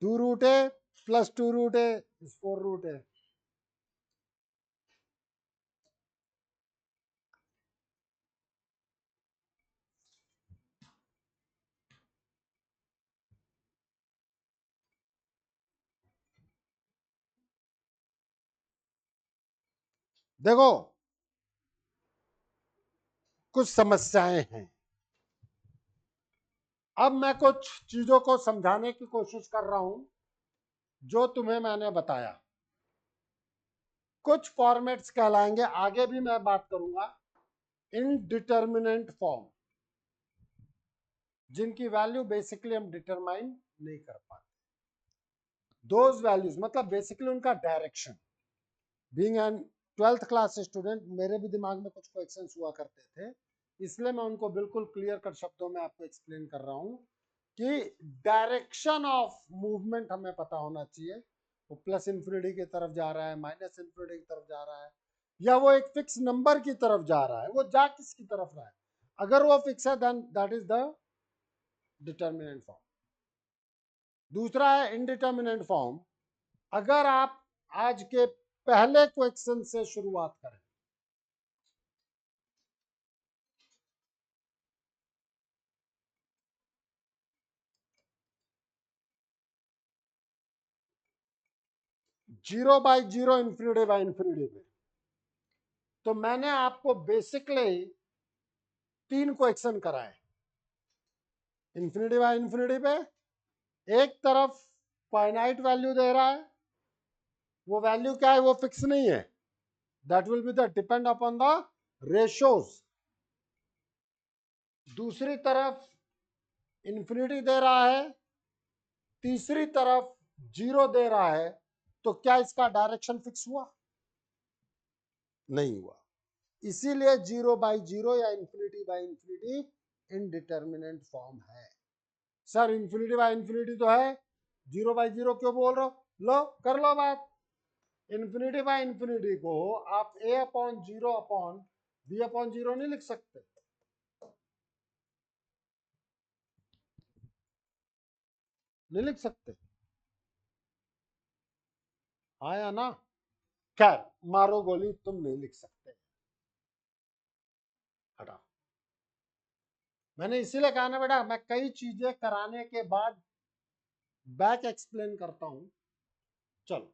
2√a plus 2√a is 4√a। देखो कुछ समस्याएं हैं, अब मैं कुछ चीजों को समझाने की कोशिश कर रहा हूं जो तुम्हें मैंने बताया। कुछ फॉर्मेट्स कहलाएंगे, आगे भी मैं बात करूंगा, इनडिटर्मिनेंट फॉर्म, जिनकी वैल्यू बेसिकली हम डिटरमाइन नहीं कर पाते। दोज वैल्यूज मतलब बेसिकली उनका direction. Being an 12th class student, मेरे भी दिमाग में कुछ क्वेश्चंस हुआ करते थे, इसलिए मैं उनको बिल्कुल क्लियर कट शब्दों में आपको एक्सप्लेन कर रहा हूं कि डायरेक्शन ऑफ मूवमेंट हमें पता होना चाहिए। वो प्लस इंफिनिटी की तरफ जा रहा है, माइनस इंफिनिटी की तरफ जा रहा है, या वो एक फिक्स नंबर की तरफ जा रहा है, वो जा किसकी तरफ रहा है। अगर वो फिक्स है then that is the determinant form. दूसरा है इनडिटर्मिनेंट फॉर्म। अगर आप आज के पहले क्वेश्चन से शुरुआत करें, zero by zero infinity by infinity पे, तो मैंने आपको बेसिकली 3 क्वेश्चन कराए। इंफिनिटी बाई इंफिनिटी पे एक तरफ फाइनाइट वैल्यू दे रहा है, वो वैल्यू क्या है, वो फिक्स नहीं है, that will be the depend upon the ratios. दूसरी तरफ इंफिनिटी दे रहा है, तीसरी तरफ जीरो दे रहा है, तो क्या इसका डायरेक्शन फिक्स हुआ? नहीं हुआ। इसीलिए जीरो बाई जीरो या infinity by infinity indeterminate form है। सर इंफिनिटी बाई इंफिनिटी तो है, जीरो बाई जीरो क्यों बोल रहे हो? लो कर लो बात। इंफिनिटी बाई इंफिनिटी को आप a upon zero upon b upon zero नहीं लिख सकते? नहीं लिख सकते, हाँ या ना? खैर मारो गोली, तुम नहीं लिख सकते, हटा। मैंने इसीलिए कहा ना बेटा, मैं कई चीजें कराने के बाद बैक एक्सप्लेन करता हूं। चलो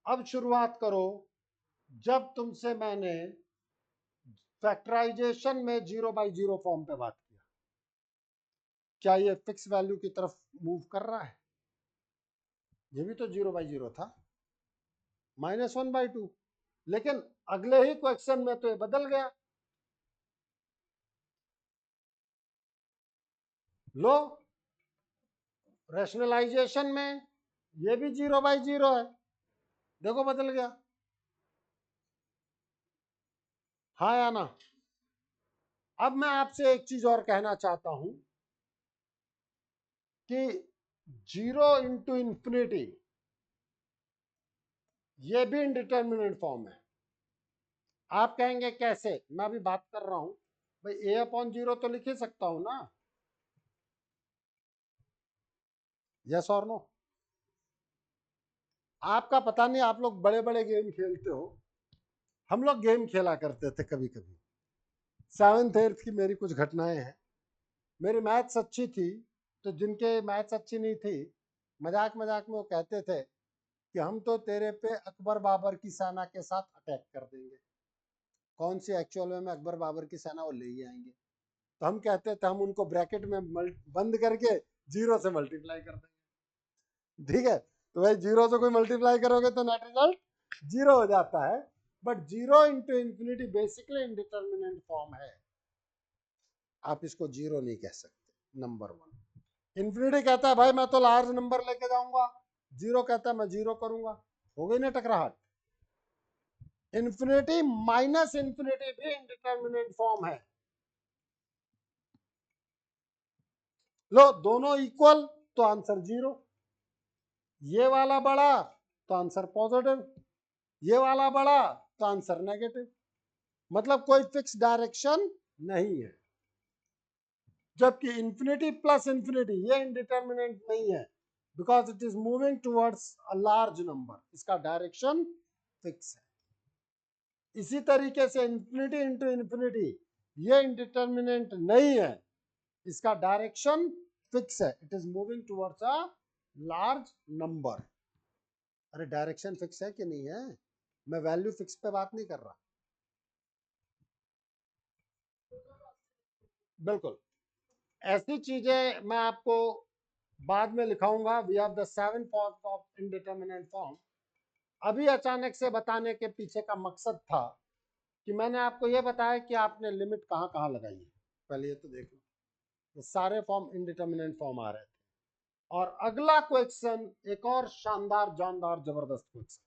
अब शुरुआत करो। जब तुमसे मैंने फैक्टराइजेशन में जीरो बाई जीरो फॉर्म पे बात किया, क्या ये फिक्स वैल्यू की तरफ मूव कर रहा है? ये भी तो जीरो बाई जीरो था, -1/2। लेकिन अगले ही क्वेश्चन में तो ये बदल गया। लो रैशनलाइजेशन में ये भी जीरो बाई जीरो है, देखो बदल गया, हाँ या ना? अब मैं आपसे एक चीज और कहना चाहता हूं कि जीरो इंटू इंफिनिटी ये भी इंडिटर्मिनेंट फॉर्म है। आप कहेंगे कैसे? मैं अभी बात कर रहा हूं भाई, ए अपॉन जीरो तो लिख ही सकता हूं ना, यस और नो? आपका पता नहीं, आप लोग बड़े बड़े गेम खेलते हो, हम लोग गेम खेला करते थे कभी कभी। 7th 8th की मेरी कुछ घटनाएं हैं। मेरी मैथ्स अच्छी थी, तो जिनके मैथ्स अच्छी नहीं थी, मजाक मजाक में वो कहते थे कि हम तो तेरे पे अकबर बाबर की सेना के साथ अटैक कर देंगे। कौन सी एक्चुअल में अकबर बाबर की सेना वो ले ही आएंगे। तो हम कहते थे हम उनको ब्रैकेट में बंद करके जीरो से मल्टीप्लाई कर देंगे। ठीक है, तो भाई जीरो से कोई मल्टीप्लाई करोगे तो नेट रिजल्ट जीरो हो जाता है। But zero into infinity basically indeterminate form है, आप इसको जीरो नहीं कह सकते। Number one. इन्फिनिटी कहता है भाई मैं तो लार्ज नंबर लेके जाऊंगा, जीरो कहता है मैं जीरो करूंगा, हो गई ना टकराहट। इन्फिनिटी माइनस इन्फिनिटी भी इंडिटरमिनेट फॉर्म है। लो दोनों इक्वल तो आंसर जीरो, ये वाला बड़ा तो आंसर पॉजिटिव, ये वाला बड़ा तो आंसर नेगेटिव, मतलब कोई फिक्स डायरेक्शन नहीं है। जबकि इंफिनिटी प्लस इंफिनिटी ये इंडिटरमिनेट नहीं है, because it is moving towards a large number, इसका डायरेक्शन फिक्स है। इसी तरीके से इंफिनिटी इंटू इंफिनिटी ये इंडिटरमिनेट नहीं है, इसका डायरेक्शन फिक्स है, it is moving towards a large number. अरे डायरेक्शन फिक्स है कि नहीं है, मैं वैल्यू फिक्स पे बात नहीं कर रहा। बिल्कुल ऐसी चीजें मैं आपको बाद में लिखाऊंगा। We have the 7 forms of indeterminate form. अभी अचानक से बताने के पीछे का मकसद था कि मैंने आपको यह बताया कि आपने लिमिट कहाँ कहाँ लगाई है। पहले ये तो देख लो, ये सारे फॉर्म इंडिटरमिनेट फॉर्म आ रहे थे। और अगला क्वेश्चन एक और शानदार जानदार जबरदस्त question.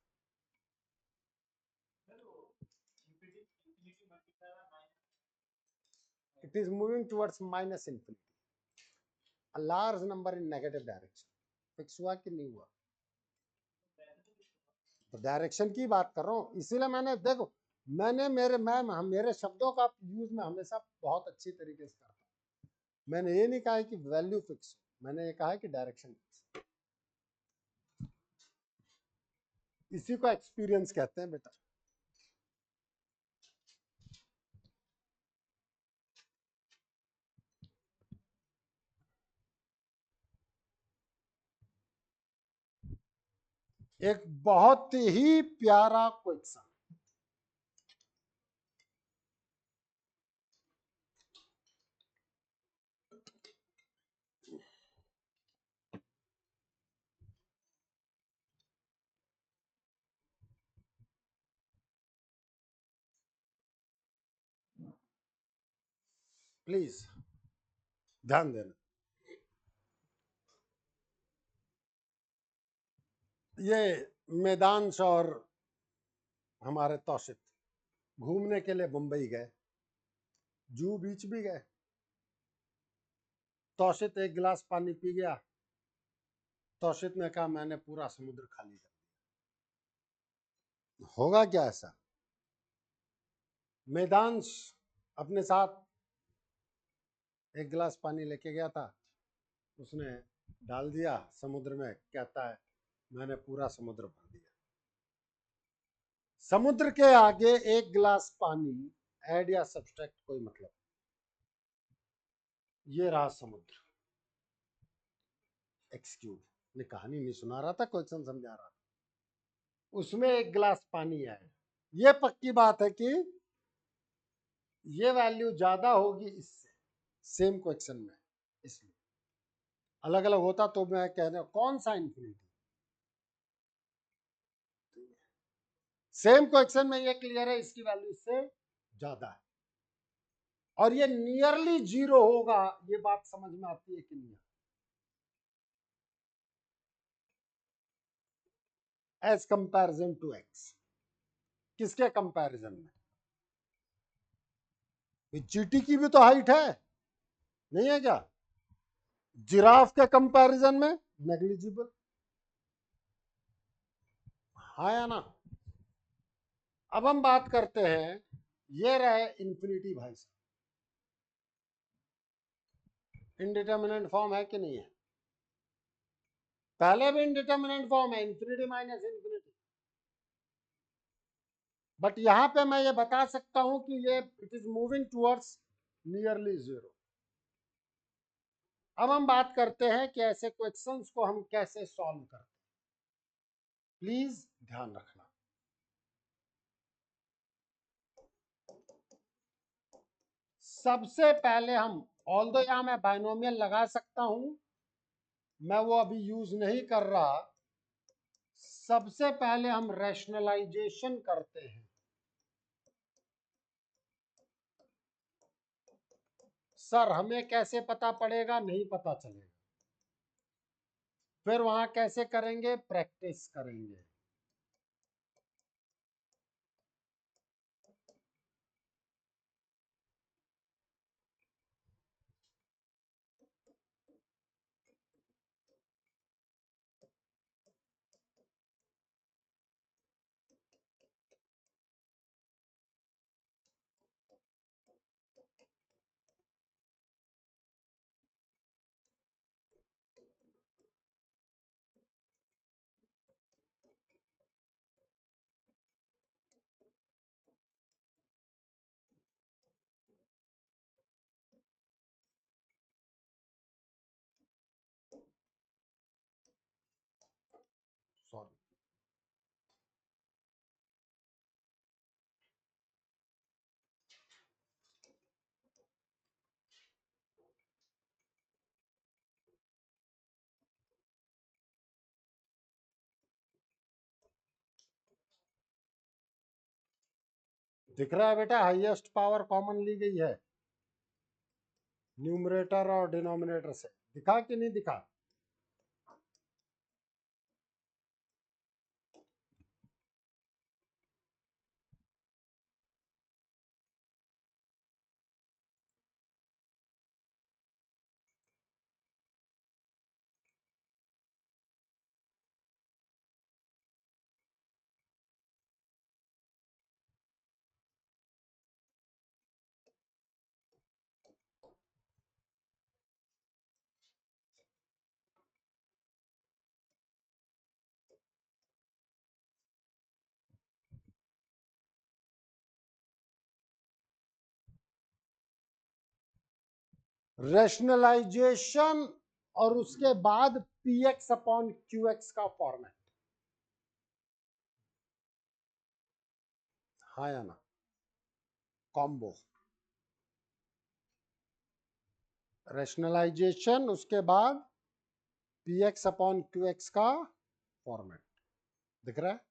It is moving towards minus infinity, a large number in negative direction. Fix हुआ कि नहीं हुआ? तो डायरेक्शन की बात कर रहा हूँ, इसीलिए मैंने देखो मेरे शब्दों का यूज मैं हमेशा बहुत अच्छी तरीके से करता हूँ। मैंने ये नहीं कहा है कि वैल्यू फिक्स, मैंने ये कहा है कि डायरेक्शन फिक्स। इसी को एक्सपीरियंस कहते हैं बेटा। एक बहुत ही प्यारा क्वेश्चन, प्लीज ध्यान देना। ये मैदांश और हमारे तौशित घूमने के लिए मुंबई गए, जू बीच भी गए। तौशित एक गिलास पानी पी गया, तौशित ने कहा मैंने पूरा समुद्र खाली कर दिया। होगा क्या ऐसा? मैदांश अपने साथ एक गिलास पानी लेके गया था, उसने डाल दिया समुद्र में, कहता है मैंने पूरा समुद्र भर दिया। समुद्र के आगे एक गिलास पानी ऐड या सब्सट्रैक्ट कोई मतलब। ये रहा समुद्र। एक्सक्यूज ने कहानी नहीं सुना रहा था, क्वेश्चन समझा रहा था। उसमें एक गिलास पानी ऐड, ये पक्की बात है कि ये वैल्यू ज्यादा होगी इससे, सेम क्वेश्चन में। इसलिए अलग अलग होता तो मैं कह रहा हूं कौन सा इंफिनिटी। सेम क्वेश्चन में ये क्लियर है, इसकी वैल्यू इससे ज्यादा है और ये नियरली जीरो होगा। ये बात समझ में आती है कि नहीं? एज कंपैरिजन टू एक्स, किसके कंपैरिजन में? चींटी की भी तो हाइट है, नहीं है क्या? जिराफ के कंपैरिजन में नेग्लिजिबल, हाँ या ना? अब हम बात करते हैं, ये रहे इंफिनिटी भाई साहब, इनडिटरमिनेंट फॉर्म है कि नहीं है? पहले भी इनडिटरमिनेंट फॉर्म है, इंफिनिटी माइनस इंफिनिटी। बट यहां पे मैं ये बता सकता हूं कि ये it is moving towards nearly zero. अब हम बात करते हैं कि ऐसे क्वेश्चंस को हम कैसे सॉल्व करते हैं। प्लीज ध्यान रखना। सबसे पहले हम, ऑल्दो यहां मैं बाइनोमियल लगा सकता हूं, मैं वो अभी यूज नहीं कर रहा। सबसे पहले हम रैशनलाइजेशन करते हैं। सर हमें कैसे पता पड़ेगा? नहीं पता चलेगा। फिर वहां कैसे करेंगे? प्रैक्टिस करेंगे। सॉरी, दिख रहा है बेटा? हाईएस्ट पावर कॉमन ली गई है न्यूमरेटर और डिनोमिनेटर से। दिखा कि नहीं दिखा? रैशनलाइजेशन और उसके बाद P x upon q x का फॉर्मेट। हाँ या ना? कॉम्बो। रैशनलाइजेशन, उसके बाद P x upon q x का फॉर्मेट। दिख रहा है?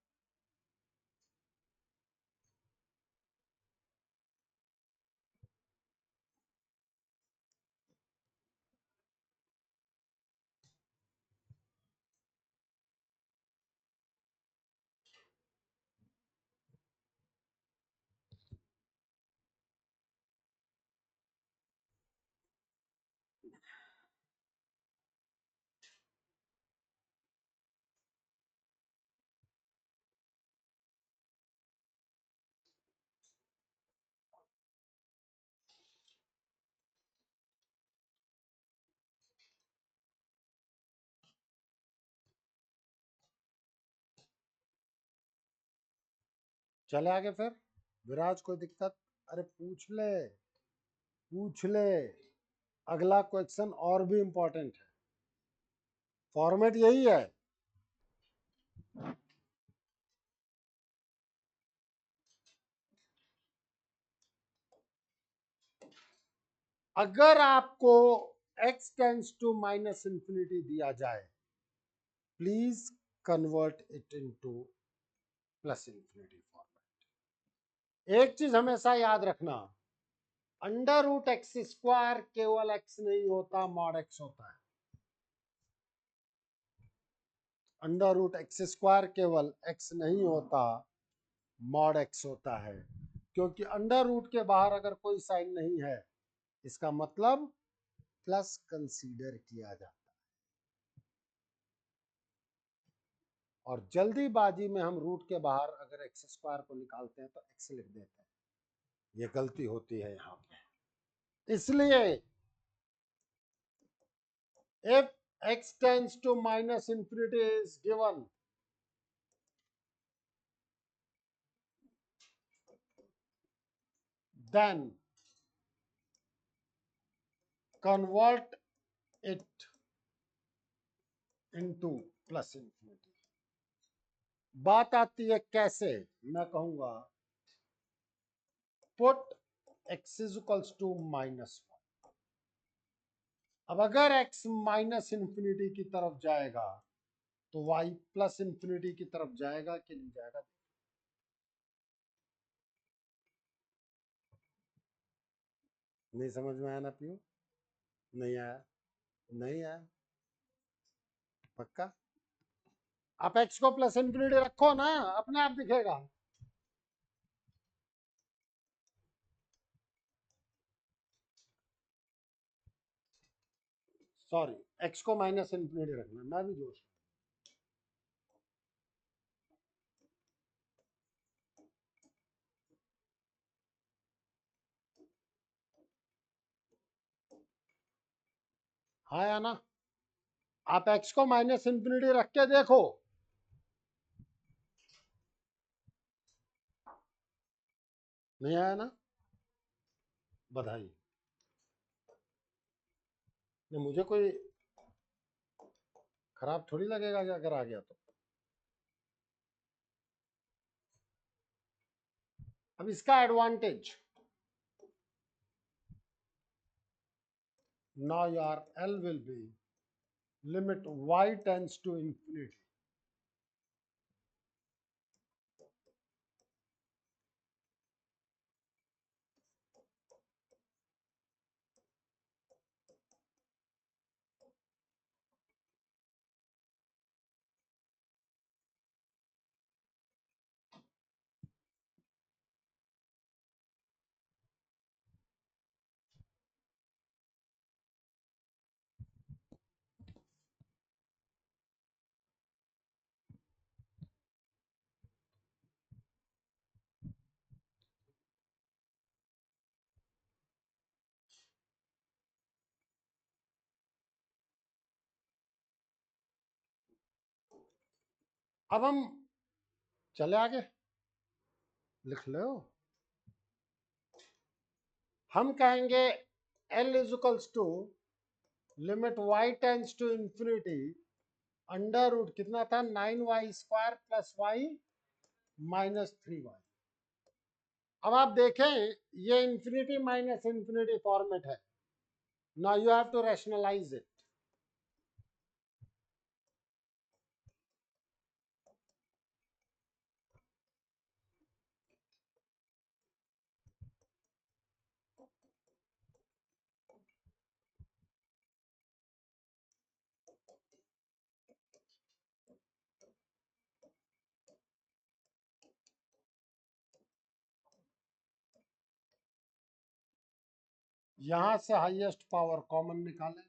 चले आगे फिर। विराज कोई दिक्कत? अरे पूछ ले, पूछ ले। अगला क्वेश्चन और भी इंपॉर्टेंट है। फॉर्मेट यही है। अगर आपको x tends to minus infinity दिया जाए, please convert it into plus infinity format. एक चीज हमेशा याद रखना, अंडर रूट एक्स स्क्वायर केवल x नहीं होता, मॉड x होता है। अंडर रूट एक्स स्क्वायर केवल x नहीं होता, मॉड x होता है। क्योंकि अंडर रूट के बाहर अगर कोई साइन नहीं है, इसका मतलब प्लस कंसीडर किया जाता है। और जल्दीबाजी में हम रूट के बाहर अगर एक्स स्क्वायर को निकालते हैं तो एक्स लिख देते हैं, ये गलती होती है यहाँ पे। इसलिए if x tends to minus infinity is given, then convert it into plus infinity। बात आती है कैसे? मैं कहूंगा put x is equals to -1। अब अगर x माइनस इंफिनिटी की तरफ जाएगा तो y प्लस इंफिनिटी की तरफ जाएगा कि नहीं जाएगा? नहीं समझ में आया ना पीयू? नहीं आया? नहीं आया? पक्का? आप x को प्लस इंफिनिटी रखो ना, अपने आप दिखेगा। सॉरी, x को माइनस इंफिनिटी रखना, मैं भी जोश। हाँ या ना? आप x को माइनस इंफिनिटी रख के देखो। नहीं आया ना? बधाई। नहीं, मुझे कोई खराब थोड़ी लगेगा कि अगर आ गया तो। अब इसका advantage, now your L will be limit y tends to infinity. अब हम चले आगे, लिख लो। हम कहेंगे L is equals to limit y tends to infinity under root कितना था, 9y² plus y minus 3y। अब आप देखें, ये इंफिनिटी माइनस इंफिनिटी फॉर्मेट है। Now you have to rationalize it. यहां से हाईएस्ट पावर कॉमन निकालें।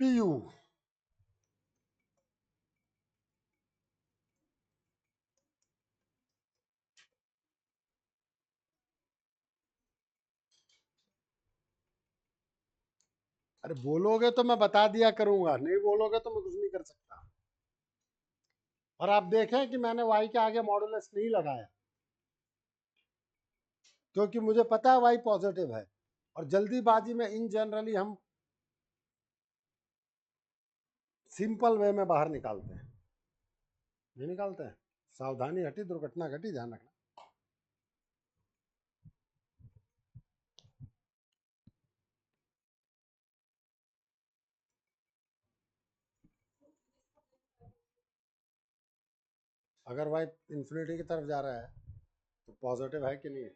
पीयू, अरे बोलोगे तो मैं बता दिया करूंगा, नहीं बोलोगे तो मैं कुछ नहीं कर सकता। और आप देखें कि मैंने y के आगे मॉडुलस नहीं लगाया, क्योंकि मुझे पता है y पॉजिटिव है। और जल्दीबाजी में इन जनरली हम सिंपल वे में बाहर निकालते हैं, नहीं निकालते हैं। सावधानी हटी, दुर्घटना घटी, ध्यान रखना। अगर y इंफिनिटी की तरफ जा रहा है तो पॉजिटिव है कि नहीं?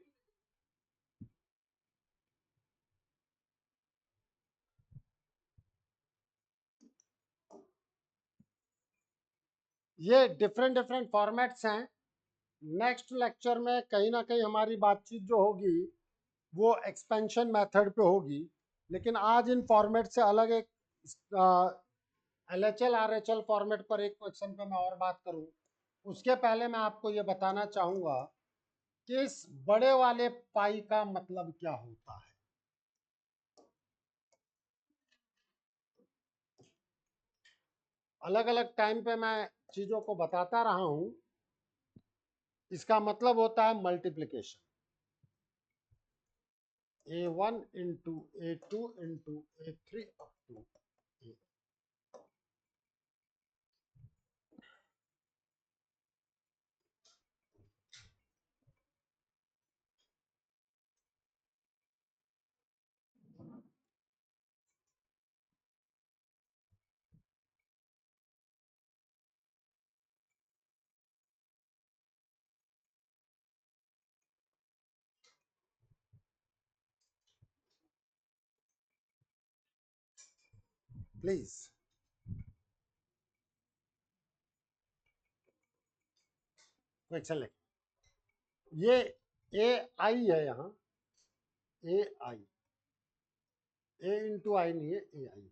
ये डिफरेंट डिफरेंट फॉर्मेट्स हैं। नेक्स्ट लेक्चर में कहीं ना कहीं हमारी बातचीत जो होगी वो एक्सपेंशन मेथड पे होगी, लेकिन आज इन फॉर्मेट से अलग एक LHL RHL फॉर्मेट पर एक क्वेश्चन पे मैं और बात करूं। उसके पहले मैं आपको ये बताना चाहूंगा कि इस बड़े वाले पाई का मतलब क्या होता है। अलग अलग टाइम पे मैं चीजों को बताता रहा हूं। इसका मतलब होता है multiplication, A1 into A2 into A3 up to A। Please question लिख। ये AI है, यहाँ AI, A इंटू आई नहीं है, AI।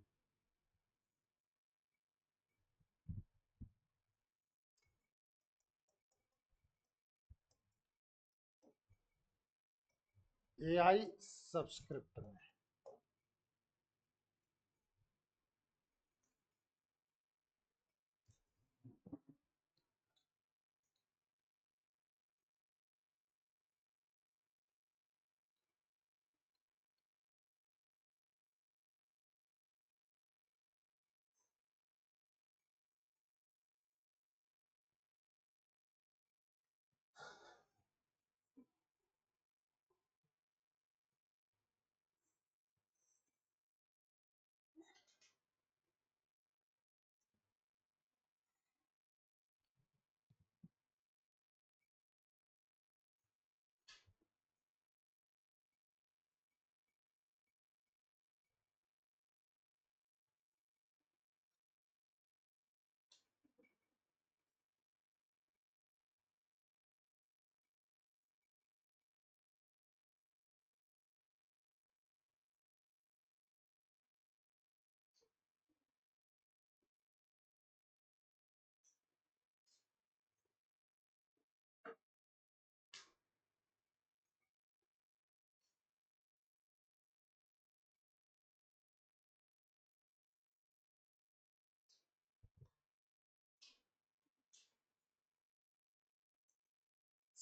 AI सब्सक्रिप्ट में।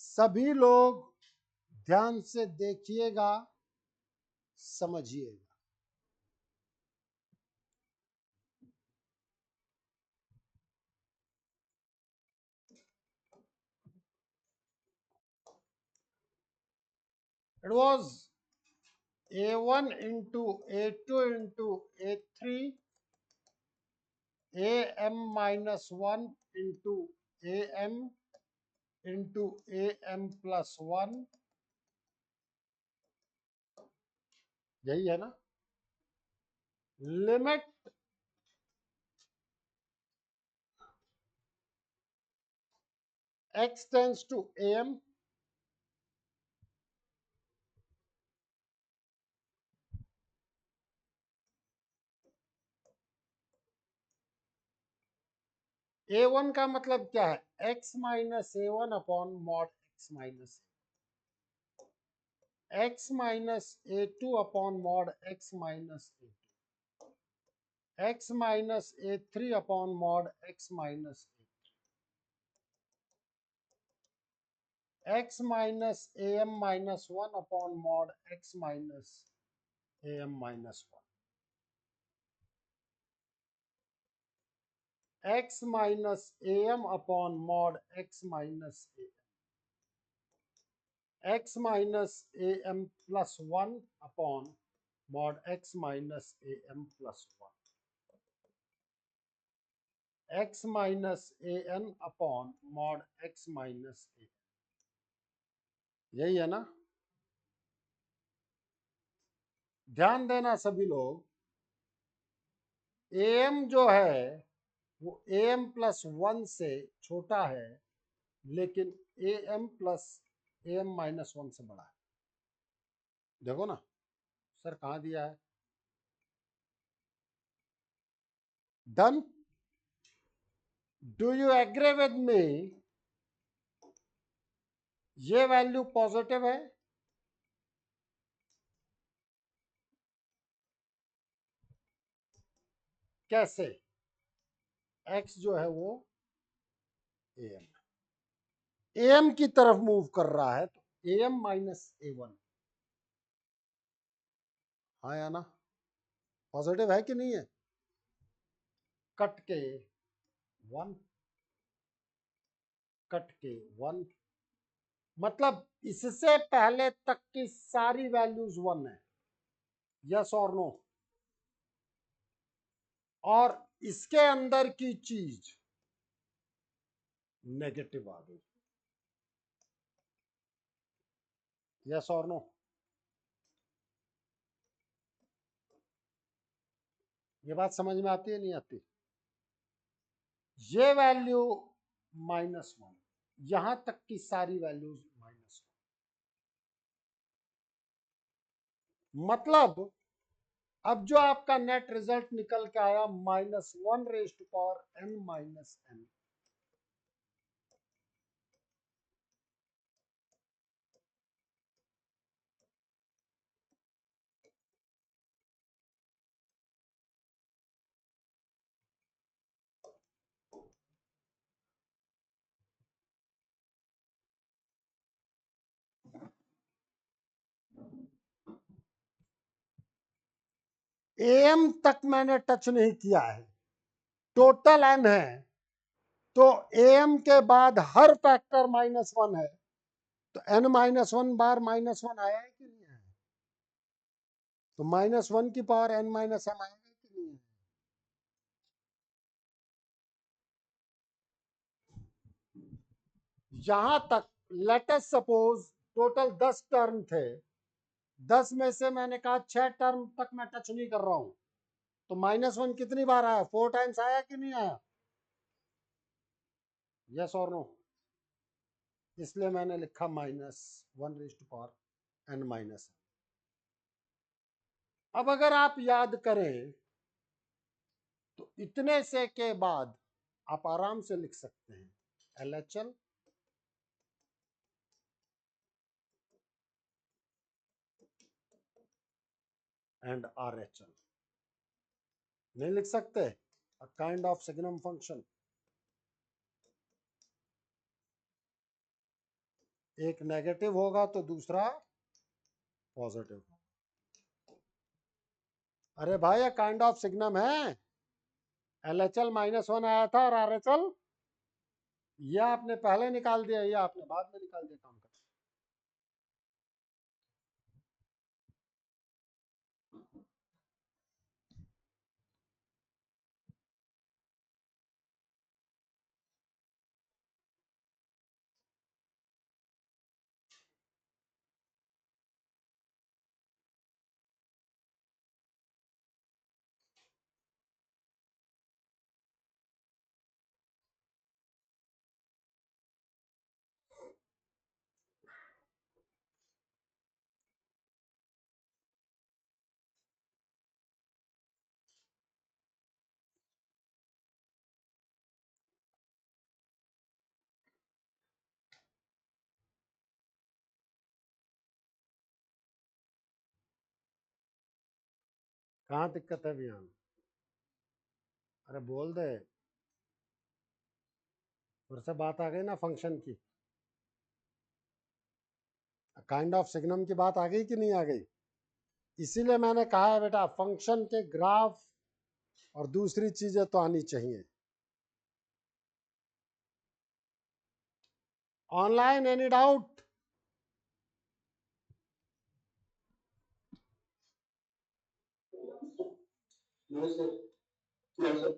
सभी लोग ध्यान से देखिएगा, समझिएगा। It was A1 into A2 into A3 AM minus 1 into AM into AM plus 1। यही है ना। Limit x tends to AM, A1 का मतलब क्या है, x minus A1 upon mod x minus x minus A2 upon mod x minus A2, x minus A3 upon mod x minus x minus AM minus 1 upon mod x minus AM minus 1, x minus AM upon mod x minus x minus AM plus 1 upon mod x minus AM plus 1, x minus AN upon mod x minus AM। यही है ना। ध्यान देना सभी लोग, AM जो है वो am प्लस 1 से छोटा है, लेकिन am प्लस am माइनस 1 से बड़ा है। देखो ना सर, कहाँ दिया है? Done. Do you agree with me? ये वैल्यू पॉजिटिव है। कैसे? x जो है वो am की तरफ मूव कर रहा है, तो am माइनस a1, हाँ या ना? पॉजिटिव है कि नहीं है? कट के 1, कट के 1, मतलब इससे पहले तक की सारी वैल्यूज 1 है। यस और नो? और इसके अंदर की चीज नेगेटिव आ गई। यस और नो? ये बात समझ में आती है नहीं आती? ये वैल्यू -1, यहां तक की सारी वैल्यूज -1, मतलब अब जो आपका नेट रिजल्ट निकल के आया -1⁻n-n। am तक मैंने टच नहीं किया है, टोटल n है, तो am के बाद हर फैक्टर -1 है, तो n-1 बार -1 आया है कि नहीं आया? तो -1 की पावर n-m आएगी कि नहीं? यहां तक let us suppose total 10 term थे, 10 में से मैंने कहा 6 टर्म तक मैं टच नहीं कर रहा हूं, तो -1 कितनी बार आया? 4 टाइम्स आया कि नहीं आया? यस और नो? इसलिए मैंने लिखा -1⁻n-। अब अगर आप याद करें तो इतने से के बाद आप आराम से लिख सकते हैं LHL एंड RHL। नहीं लिख सकते? A kind of signum function. एक नेगेटिव होगा तो दूसरा पॉजिटिव। अरे भाई, ये काइंड ऑफ सिग्नम है। LHL -1 आया था और RHL ये आपने पहले निकाल दिया, ये आपने बाद में निकाल दिया काम कर। कहाँ दिक्कत है अभियान? अरे बोल दे, फिर से बात आ गई ना फंक्शन की। काइंड ऑफ सिग्नम की बात आ गई कि नहीं आ गई? इसीलिए मैंने कहा है बेटा, फंक्शन के ग्राफ और दूसरी चीजें तो आनी चाहिए। Online any doubt? No, sir. No, sir.